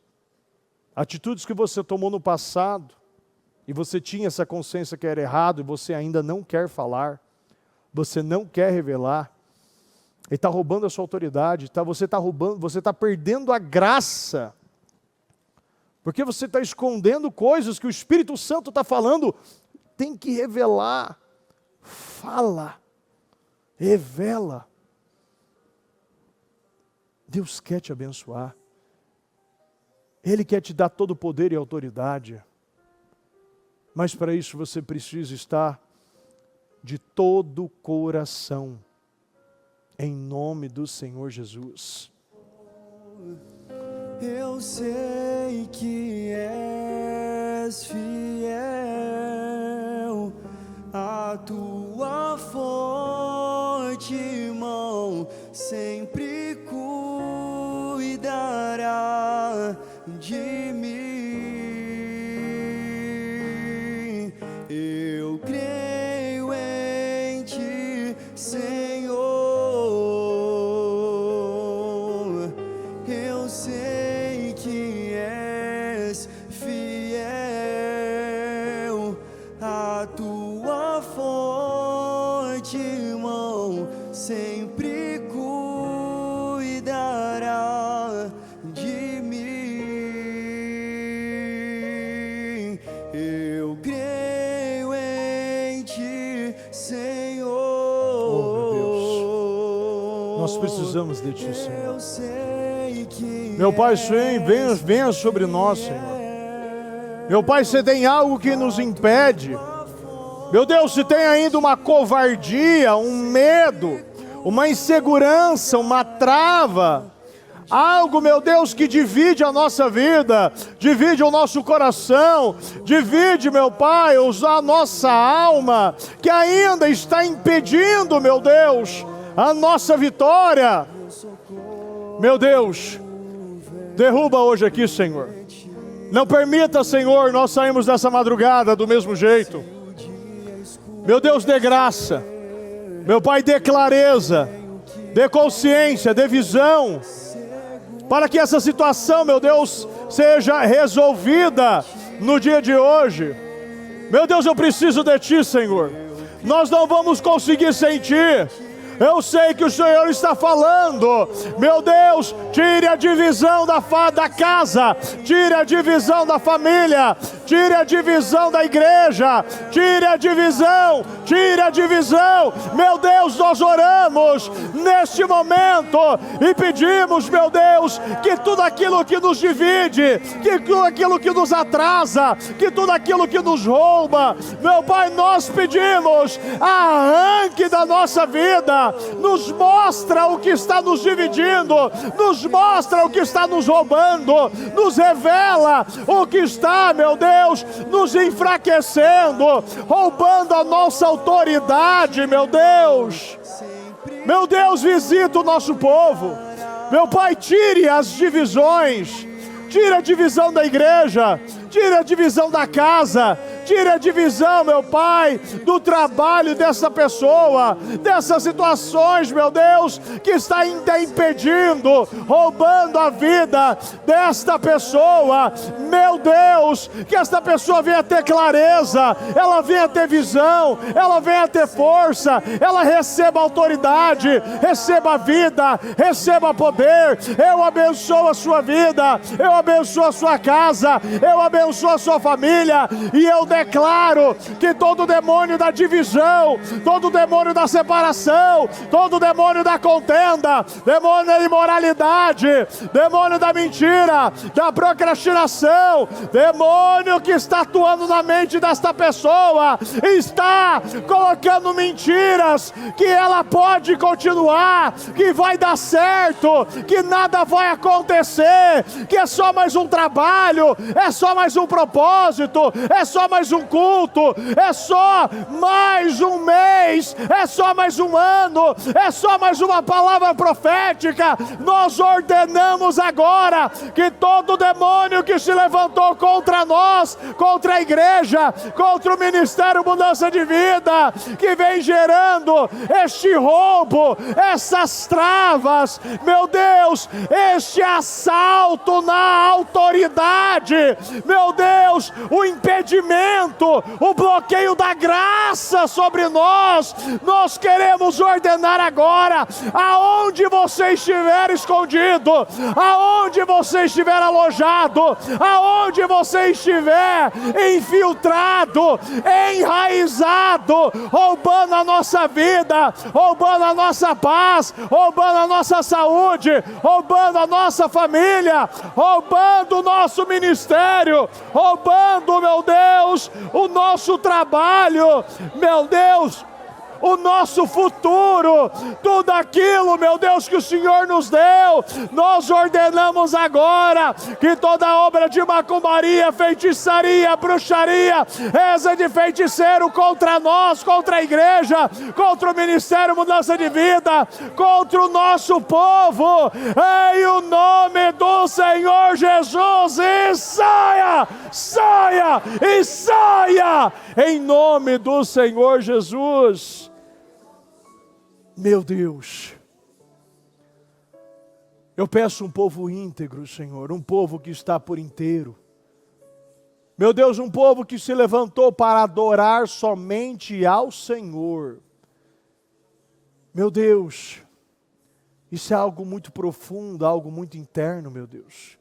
atitudes que você tomou no passado e você tinha essa consciência que era errado e você ainda não quer falar, você não quer revelar. Ele está roubando a sua autoridade, você está roubando, você está perdendo a graça, porque você está escondendo coisas que o Espírito Santo está falando. Tem que revelar. Fala, revela. Deus quer te abençoar. Ele quer te dar todo o poder e autoridade. Mas para isso você precisa estar de todo o coração, em nome do Senhor Jesus. Eu sei que és fiel, a tua forte mão sempre cuidará de mim. Eu creio em ti, Senhor. Eu sei que és fiel, a tua forte mão sempre cuidará de mim. Eu creio em ti, Senhor. Oh, meu Deus, nós precisamos de ti, Senhor. Meu Pai, venha sobre nós, Senhor. Meu Pai, se tem algo que nos impede, meu Deus, se tem ainda uma covardia, um medo, uma insegurança, uma trava, algo, meu Deus, que divide a nossa vida, divide o nosso coração, divide, meu Pai, a nossa alma, que ainda está impedindo, meu Deus, a nossa vitória. Meu Deus, derruba hoje aqui, Senhor. Não permita, Senhor, nós saímos dessa madrugada do mesmo jeito. Meu Deus, dê graça. Meu Pai, dê clareza, dê consciência, dê visão. para que essa situação, meu Deus, seja resolvida no dia de hoje. Meu Deus, eu preciso de Ti, Senhor. Nós não vamos conseguir sem Ti. Eu sei que o Senhor está falando. Meu Deus, tire a divisão da casa, tire a divisão da família, tire a divisão da igreja, tire a divisão, tire a divisão. Meu Deus, nós oramos neste momento e pedimos, meu Deus, que tudo aquilo que nos divide, que tudo aquilo que nos atrasa, que tudo aquilo que nos rouba, meu Pai, nós pedimos, arranque da nossa vida. Nos mostra o que está nos dividindo, nos mostra o que está nos roubando, nos revela o que está, meu Deus, nos enfraquecendo, roubando a nossa autoridade, meu Deus. Meu Deus, visita o nosso povo. Meu Pai, tire as divisões, tire a divisão da igreja, tire a divisão da casa, tire a divisão, meu Pai, do trabalho dessa pessoa, dessas situações, meu Deus, que está ainda impedindo, roubando a vida desta pessoa. Meu Deus, que esta pessoa venha ter clareza, ela venha ter visão, ela venha ter força, ela receba autoridade, receba vida, receba poder. Eu abençoo a sua vida, eu abençoo a sua casa, eu abençoo a sua família, e eu declaro que todo demônio da divisão, todo demônio da separação, todo demônio da contenda, demônio da imoralidade, demônio da mentira, da procrastinação, demônio que está atuando na mente desta pessoa, está colocando mentiras que ela pode continuar, que vai dar certo, que nada vai acontecer, que é só mais um trabalho, é só mais um propósito, é só mais um culto, é só mais um mês, é só mais um ano, é só mais uma palavra profética. Nós ordenamos agora que todo demônio que se levantou contra nós, contra a igreja, contra o Ministério Mudança de Vida, que vem gerando este roubo, essas travas, meu Deus, este assalto na autoridade, meu Deus, o impedimento, o bloqueio da graça sobre nós, nós queremos ordenar agora, aonde você estiver escondido, aonde você estiver alojado, aonde você estiver infiltrado, enraizado, roubando a nossa vida, roubando a nossa paz, roubando a nossa saúde, roubando a nossa família, roubando o nosso ministério, roubando, meu Deus, o nosso trabalho, meu Deus, o nosso futuro, tudo aquilo, meu Deus, que o Senhor nos deu, nós ordenamos agora que toda obra de macumbaria, feitiçaria, bruxaria, reza de feiticeiro contra nós, contra a igreja, contra o Ministério Mudança de Vida, contra o nosso povo, em o nome do Senhor Jesus, e saia, saia e saia, em nome do Senhor Jesus. Meu Deus, eu peço um povo íntegro, Senhor, um povo que está por inteiro. Meu Deus, um povo que se levantou para adorar somente ao Senhor. Meu Deus, isso é algo muito profundo, algo muito interno, meu Deus.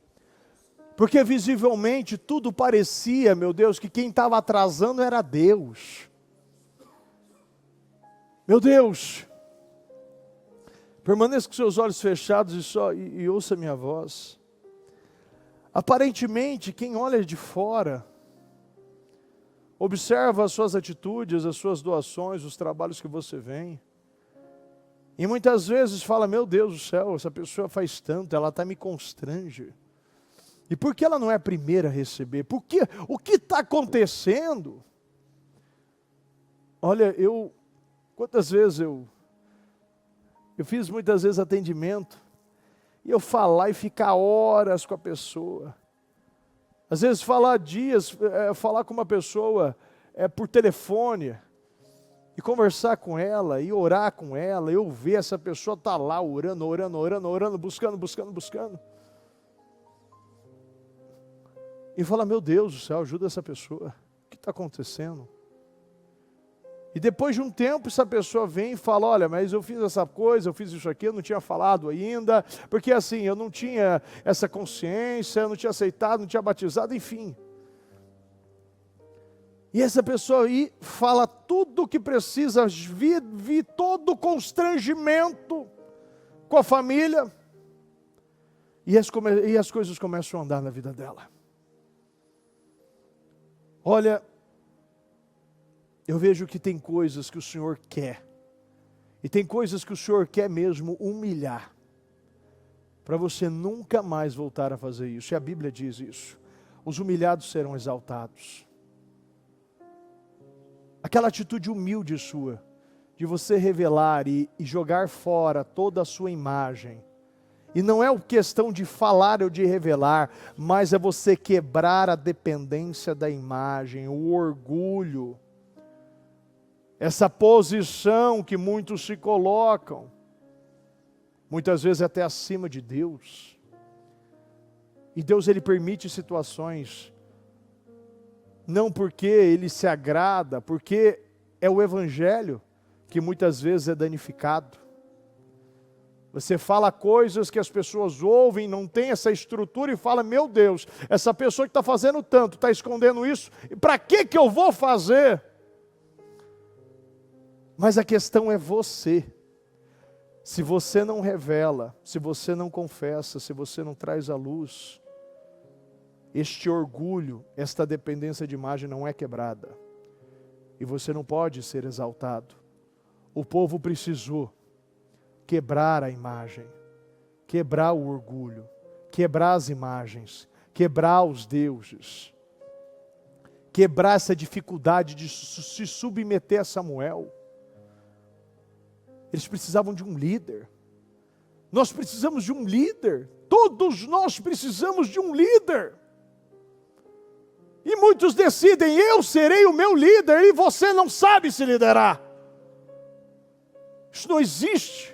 Porque visivelmente tudo parecia, meu Deus, que quem estava atrasando era Deus. Meu Deus, permaneça com seus olhos fechados e ouça a minha voz. Aparentemente, quem olha de fora, observa as suas atitudes, as suas doações, os trabalhos que você vem, e muitas vezes fala, meu Deus do céu, essa pessoa faz tanto, ela até me constrange. E por que ela não é a primeira a receber? O que está acontecendo? Olha, quantas vezes eu fiz muitas vezes atendimento, e eu falar e ficar horas com a pessoa. Às vezes falar dias, falar com uma pessoa por telefone, e conversar com ela, e orar com ela, eu ver essa pessoa estar lá orando, buscando. e fala: meu Deus do céu, ajuda essa pessoa. O que está acontecendo? E depois de um tempo, essa pessoa vem e fala: olha, mas eu fiz essa coisa, eu fiz isso aqui, eu não tinha falado ainda, porque assim, eu não tinha essa consciência, eu não tinha aceitado, não tinha batizado, enfim. E essa pessoa aí fala tudo o que precisa, vive todo o constrangimento com a família, e as coisas começam a andar na vida dela. Olha, eu vejo que tem coisas que o Senhor quer, e tem coisas que o Senhor quer mesmo humilhar, para você nunca mais voltar a fazer isso. E a Bíblia diz isso: os humilhados serão exaltados. Aquela atitude humilde sua, de você revelar e jogar fora toda a sua imagem, e não é questão de falar ou de revelar, mas é você quebrar a dependência da imagem, o orgulho, essa posição que muitos se colocam, muitas vezes até acima de Deus. E Deus, Ele permite situações, não porque Ele se agrada, porque é o Evangelho que muitas vezes é danificado. Você fala coisas que as pessoas ouvem, não tem essa estrutura e fala: meu Deus, essa pessoa que está fazendo tanto, está escondendo isso, para que eu vou fazer? Mas a questão é você. Se você não revela, se você não confessa, se você não traz à luz, este orgulho, esta dependência de imagem não é quebrada. E você não pode ser exaltado. O povo precisou quebrar a imagem, quebrar o orgulho, quebrar as imagens, quebrar os deuses, quebrar essa dificuldade de se submeter a Samuel. Eles precisavam de um líder. Nós precisamos de um líder. Todos nós precisamos de um líder. E muitos decidem: eu serei o meu líder, e você não sabe se liderar. Isso não existe.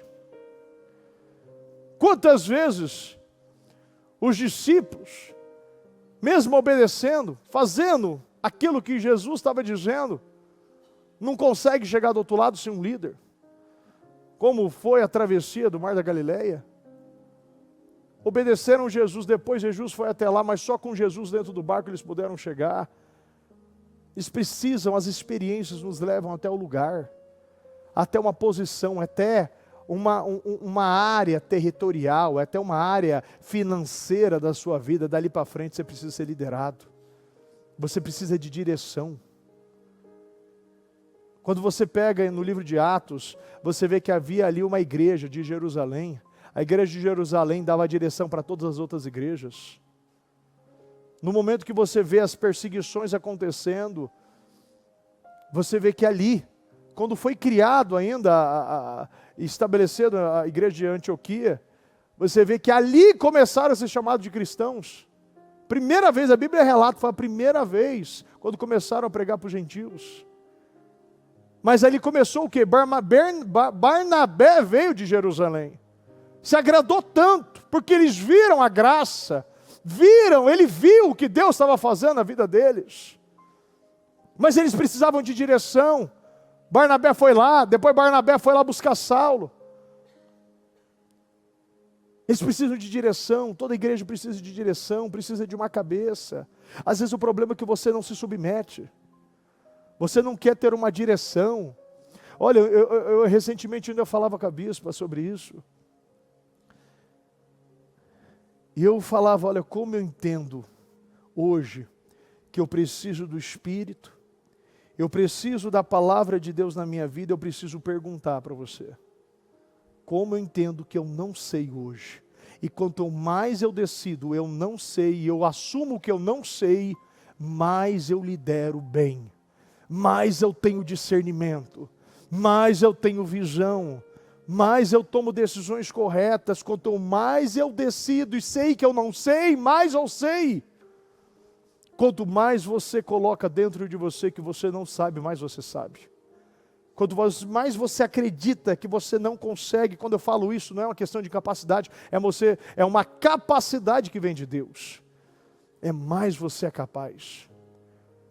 Quantas vezes os discípulos, mesmo obedecendo, fazendo aquilo que Jesus estava dizendo, não conseguem chegar do outro lado sem um líder? Como foi a travessia do Mar da Galileia? Obedeceram Jesus, depois Jesus foi até lá, mas só com Jesus dentro do barco eles puderam chegar. Eles precisam, as experiências nos levam até o lugar, até uma posição, até uma área territorial, até uma área financeira da sua vida. Dali para frente você precisa ser liderado. Você precisa de direção. Quando você pega no livro de Atos, você vê que havia ali uma igreja de Jerusalém. A igreja de Jerusalém dava direção para todas as outras igrejas. No momento que você vê as perseguições acontecendo, você vê que ali, quando foi criado ainda, estabelecendo a igreja de Antioquia, você vê que ali começaram a ser chamados de cristãos. Primeira vez, a Bíblia relata, foi a primeira vez, quando começaram a pregar para os gentios. Mas ali começou o quê? Barnabé veio de Jerusalém. Se agradou tanto, porque eles viram a graça, ele viu o que Deus estava fazendo na vida deles. Mas eles precisavam de direção. Barnabé foi lá, depois Barnabé foi lá buscar Saulo. Eles precisam de direção, toda igreja precisa de direção, precisa de uma cabeça. Às vezes o problema é que você não se submete. Você não quer ter uma direção. Olha, eu recentemente ainda falava com a bispa sobre isso. E eu falava: olha, como eu entendo hoje que eu preciso do Espírito, eu preciso da palavra de Deus na minha vida, eu preciso perguntar para você. Como eu entendo que eu não sei hoje. E quanto mais eu decido, eu não sei, e eu assumo que eu não sei, mais eu lidero bem. Mais eu tenho discernimento, mais eu tenho visão, mais eu tomo decisões corretas. Quanto mais eu decido e sei que eu não sei, mais eu sei. Quanto mais você coloca dentro de você que você não sabe, mais você sabe. Quanto mais você acredita que você não consegue, quando eu falo isso, não é uma questão de capacidade, é uma capacidade que vem de Deus. mais você é capaz.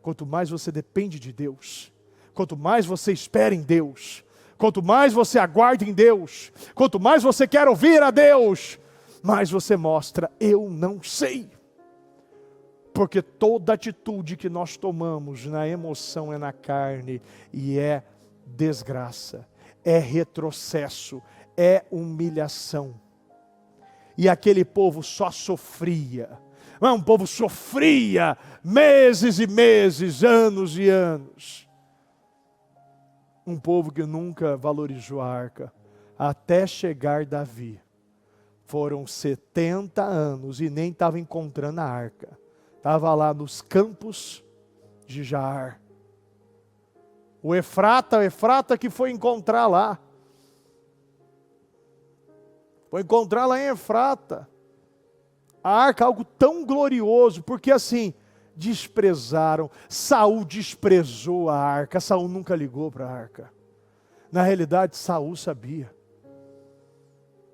Quanto mais você depende de Deus, quanto mais você espera em Deus, quanto mais você aguarda em Deus, quanto mais você quer ouvir a Deus, mais você mostra, eu não sei. Porque toda atitude que nós tomamos na emoção é na carne e é desgraça, é retrocesso, é humilhação. E aquele povo só sofria. Um povo sofria meses e meses, anos e anos. Um povo que nunca valorizou a arca, até chegar Davi. Foram 70 anos e nem estava encontrando a arca. Estava lá nos campos de Jaar. O Efrata que foi encontrar lá. Foi encontrar lá em Efrata. A arca, algo tão glorioso, porque assim, desprezaram. Saul desprezou a arca. Saul nunca ligou para a arca. Na realidade, Saul sabia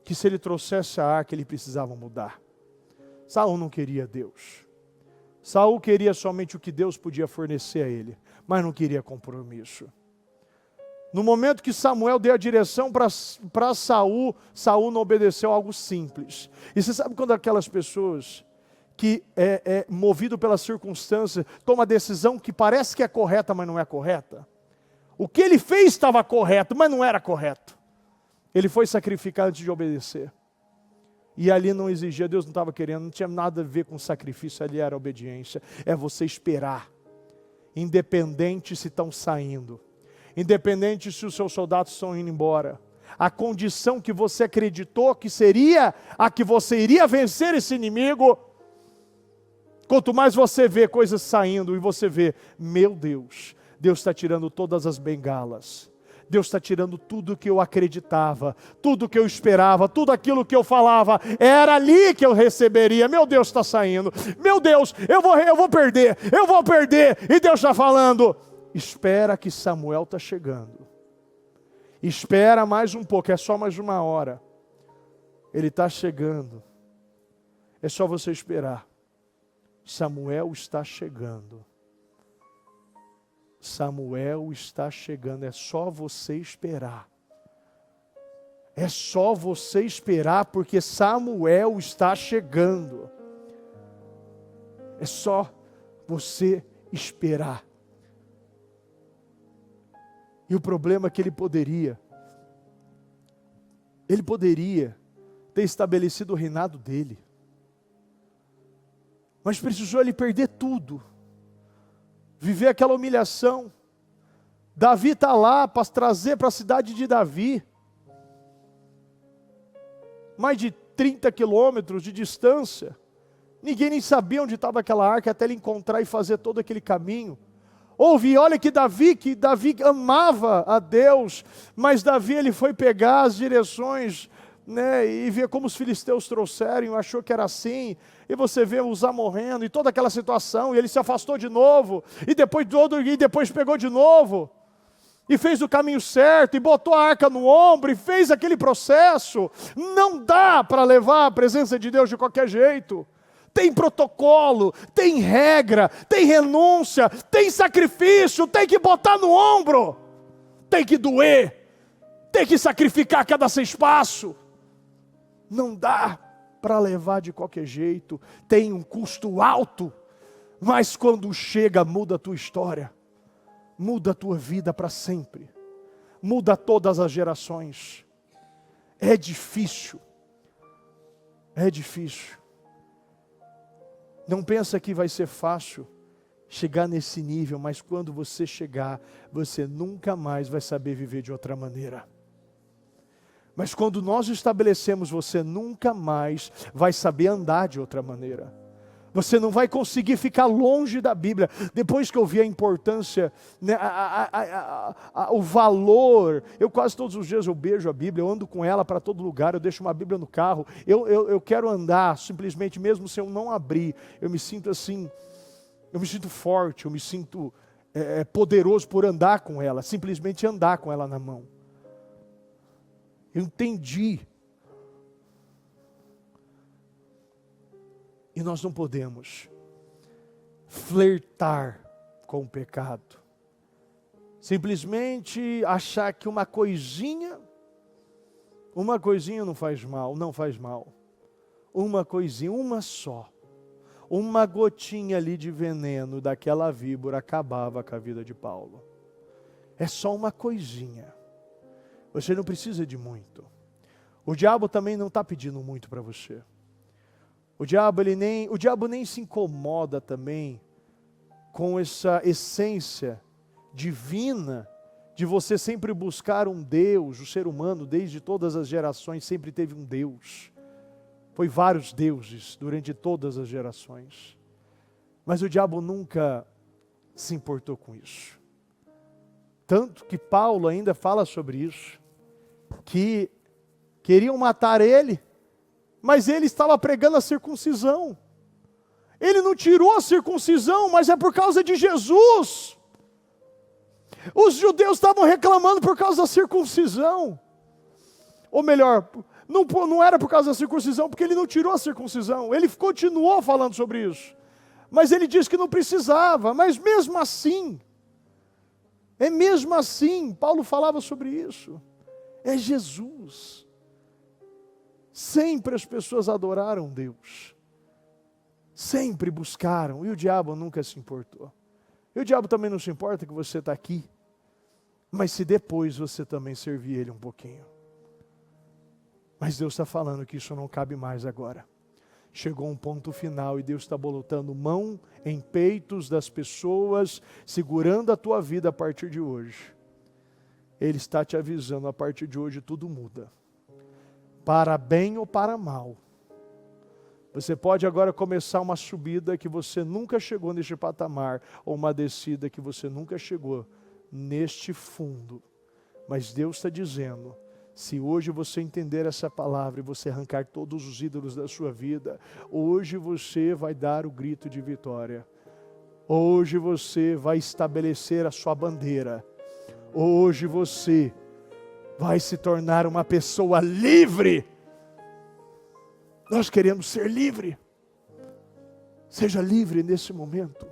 que se ele trouxesse a arca, ele precisava mudar. Saul não queria Deus. Saul queria somente o que Deus podia fornecer a ele, mas não queria compromisso. No momento que Samuel deu a direção para Saul, Saul não obedeceu algo simples. E você sabe quando aquelas pessoas que movido pela circunstância, toma a decisão que parece que é correta, mas não é correta? O que ele fez estava correto, mas não era correto. Ele foi sacrificar antes de obedecer. E ali não exigia, Deus não estava querendo, não tinha nada a ver com sacrifício, ali era obediência. É você esperar, independente se estão saindo, independente se os seus soldados estão indo embora. A condição que você acreditou que seria a que você iria vencer esse inimigo, quanto mais você vê coisas saindo e você vê, meu Deus, Deus está tirando todas as bengalas. Deus está tirando tudo que eu acreditava, tudo que eu esperava, tudo aquilo que eu falava, era ali que eu receberia. Meu Deus está saindo, meu Deus, eu vou perder, e Deus está falando, espera que Samuel está chegando, espera mais um pouco, é só mais uma hora, ele está chegando, é só você esperar, Samuel está chegando. Samuel está chegando, é só você esperar. É só você esperar, porque Samuel está chegando. É só você esperar. E o problema é que ele poderia ter estabelecido o reinado dele. Mas precisou ele perder tudo. Viver aquela humilhação. Davi está lá para trazer para a cidade de Davi. Mais de 30 quilômetros de distância. Ninguém nem sabia onde estava aquela arca até ele encontrar e fazer todo aquele caminho. Olha que Davi amava a Deus, mas Davi ele foi pegar as direções, né, e ver como os filisteus trouxeram, achou que era assim, e você vê Uzá morrendo, e toda aquela situação, e ele se afastou de novo, e depois pegou de novo, e fez o caminho certo, e botou a arca no ombro, e fez aquele processo. Não dá para levar a presença de Deus de qualquer jeito. Tem protocolo, tem regra, tem renúncia, tem sacrifício, tem que botar no ombro, tem que doer, tem que sacrificar cada 6 passos. Não dá para levar de qualquer jeito, tem um custo alto, mas quando chega muda a tua história, muda a tua vida para sempre, muda todas as gerações. É difícil, não pensa que vai ser fácil chegar nesse nível, mas quando você chegar, você nunca mais vai saber viver de outra maneira. Mas quando nós estabelecemos, você nunca mais vai saber andar de outra maneira. Você não vai conseguir ficar longe da Bíblia. Depois que eu vi a importância, né, o valor, eu quase todos os dias eu beijo a Bíblia, eu ando com ela para todo lugar, eu deixo uma Bíblia no carro, eu quero andar, simplesmente mesmo se eu não abrir, eu me sinto assim, eu me sinto forte, eu me sinto poderoso por andar com ela, simplesmente andar com ela na mão. Eu entendi. E nós não podemos flertar com o pecado. Simplesmente achar que uma coisinha não faz mal, não faz mal. Uma coisinha, uma só. Uma gotinha ali de veneno daquela víbora acabava com a vida de Paulo. É só uma coisinha. Você não precisa de muito. O diabo também não está pedindo muito para você. O diabo nem se incomoda também com essa essência divina de você sempre buscar um Deus. O ser humano, desde todas as gerações, sempre teve um Deus. Foi vários deuses durante todas as gerações. Mas o diabo nunca se importou com isso. Tanto que Paulo ainda fala sobre isso, que queriam matar ele, mas ele estava pregando a circuncisão. Ele não tirou a circuncisão, mas é por causa de Jesus. Os judeus estavam reclamando por causa da circuncisão. Ou melhor, não era por causa da circuncisão, porque ele não tirou a circuncisão. Ele continuou falando sobre isso. Mas ele disse que não precisava. Mas mesmo assim, Paulo falava sobre isso. É Jesus. Sempre as pessoas adoraram Deus. Sempre buscaram. E o diabo nunca se importou. E o diabo também não se importa que você está aqui. Mas se depois você também servir ele um pouquinho. Mas Deus está falando que isso não cabe mais agora. Chegou um ponto final e Deus está botando mão em peitos das pessoas, segurando a tua vida a partir de hoje. Ele está te avisando, a partir de hoje tudo muda. Para bem ou para mal. Você pode agora começar uma subida que você nunca chegou neste patamar, ou uma descida que você nunca chegou neste fundo. Mas Deus está dizendo, se hoje você entender essa palavra e você arrancar todos os ídolos da sua vida, hoje você vai dar o grito de vitória. Hoje você vai estabelecer a sua bandeira. Hoje você vai se tornar uma pessoa livre. Nós queremos ser livre. Seja livre nesse momento.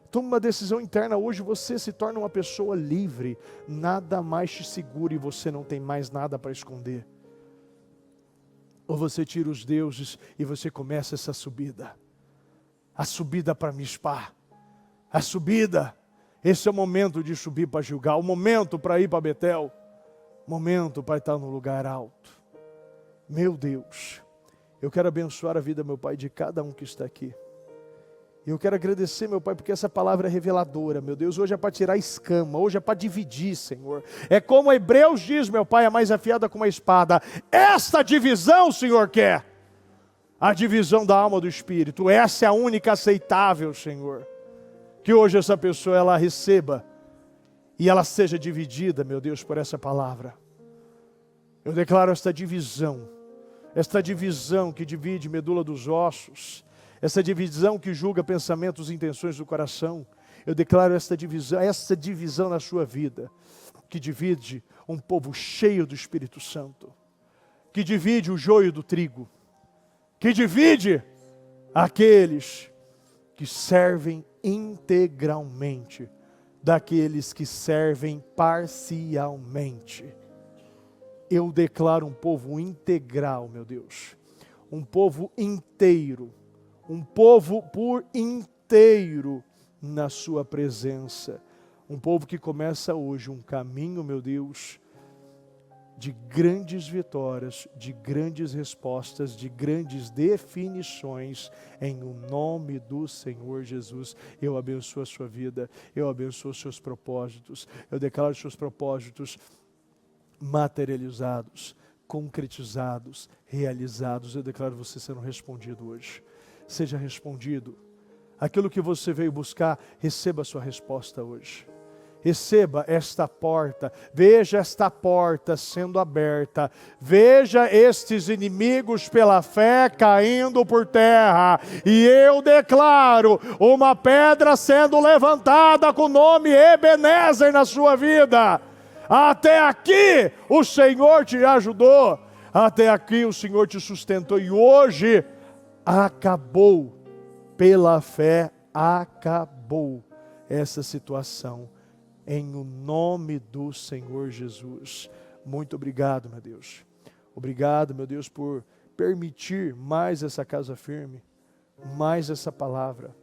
Tome uma decisão interna. Hoje você se torna uma pessoa livre. Nada mais te segura e você não tem mais nada para esconder. Ou você tira os deuses e você começa essa subida. A subida para Mispá. A subida. Esse é o momento de subir para Gilgal. O momento para ir para Betel. Momento para estar no lugar alto. Meu Deus. Eu quero abençoar a vida, meu Pai, de cada um que está aqui. E eu quero agradecer, meu Pai, porque essa palavra é reveladora, meu Deus. Hoje é para tirar escama, hoje é para dividir, Senhor. É como Hebreus diz, meu Pai, é mais afiada como uma espada. Esta divisão, Senhor, quer. A divisão da alma do Espírito. Essa é a única aceitável, Senhor. Que hoje essa pessoa, ela receba. E ela seja dividida, meu Deus, por essa palavra. Eu declaro esta divisão que divide medula dos ossos, essa divisão que julga pensamentos e intenções do coração. Eu declaro essa divisão na sua vida, que divide um povo cheio do Espírito Santo, que divide o joio do trigo, que divide aqueles que servem integralmente, daqueles que servem parcialmente. Eu declaro um povo integral, meu Deus. Um povo inteiro. Um povo por inteiro na sua presença. Um povo que começa hoje um caminho, meu Deus, de grandes vitórias, de grandes respostas, de grandes definições, em o nome do Senhor Jesus. Eu abençoo a sua vida, eu abençoo os seus propósitos, eu declaro os seus propósitos materializados, concretizados, realizados. Eu declaro você sendo respondido hoje. Seja respondido. Aquilo que você veio buscar, receba a sua resposta hoje. Receba esta porta, veja esta porta sendo aberta, veja estes inimigos pela fé caindo por terra, e eu declaro uma pedra sendo levantada com o nome Ebenezer na sua vida. Até aqui o Senhor te ajudou, até aqui o Senhor te sustentou, e hoje acabou pela fé acabou essa situação, em o nome do Senhor Jesus. Muito obrigado, meu Deus. Obrigado, meu Deus, por permitir mais essa casa firme, mais essa palavra.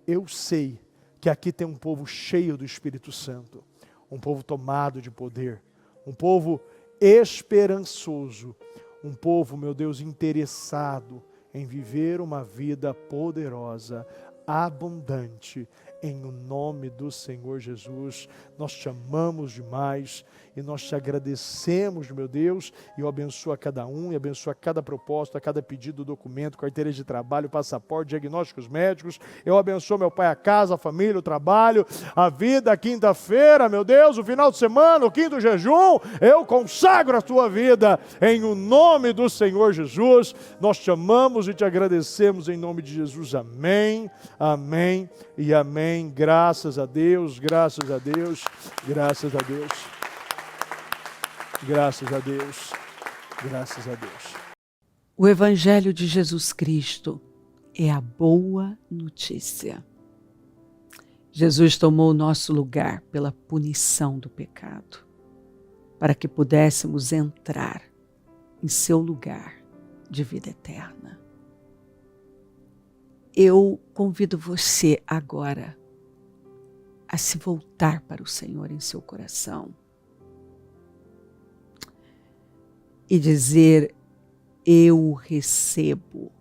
Eu sei que aqui tem um povo cheio do Espírito Santo, um povo tomado de poder, um povo esperançoso, um povo, meu Deus, interessado em viver uma vida poderosa, abundante, em o nome do Senhor Jesus. Nós te amamos demais e nós te agradecemos, meu Deus, e eu abençoo a cada um, e abençoo a cada propósito, a cada pedido, documento, carteira de trabalho, passaporte, diagnósticos médicos. Eu abençoo, meu Pai, a casa, a família, o trabalho, a vida, a quinta-feira, meu Deus, o final de semana, o quinto jejum. Eu consagro a tua vida em o nome do Senhor Jesus. Nós te amamos e te agradecemos em nome de Jesus. Amém, amém e amém. Graças a Deus, graças a Deus, graças a Deus. Graças a Deus, graças a Deus. O Evangelho de Jesus Cristo é a boa notícia. Jesus tomou o nosso lugar pela punição do pecado, para que pudéssemos entrar em seu lugar de vida eterna. Eu convido você agora a se voltar para o Senhor em seu coração e dizer: eu o recebo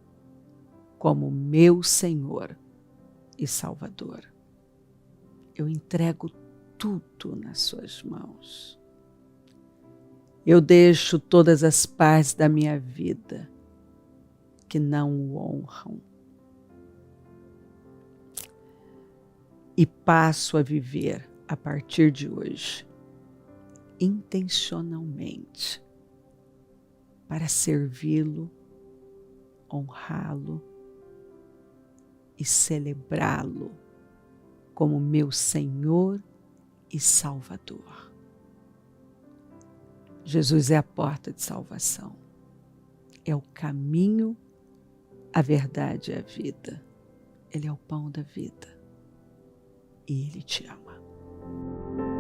como meu Senhor e Salvador. Eu entrego tudo nas suas mãos. Eu deixo todas as partes da minha vida que não o honram e passo a viver a partir de hoje intencionalmente para servi-lo, honrá-lo e celebrá-lo como meu Senhor e Salvador. Jesus é a porta de salvação, é o caminho, a verdade e a vida. Ele é o pão da vida e Ele te ama.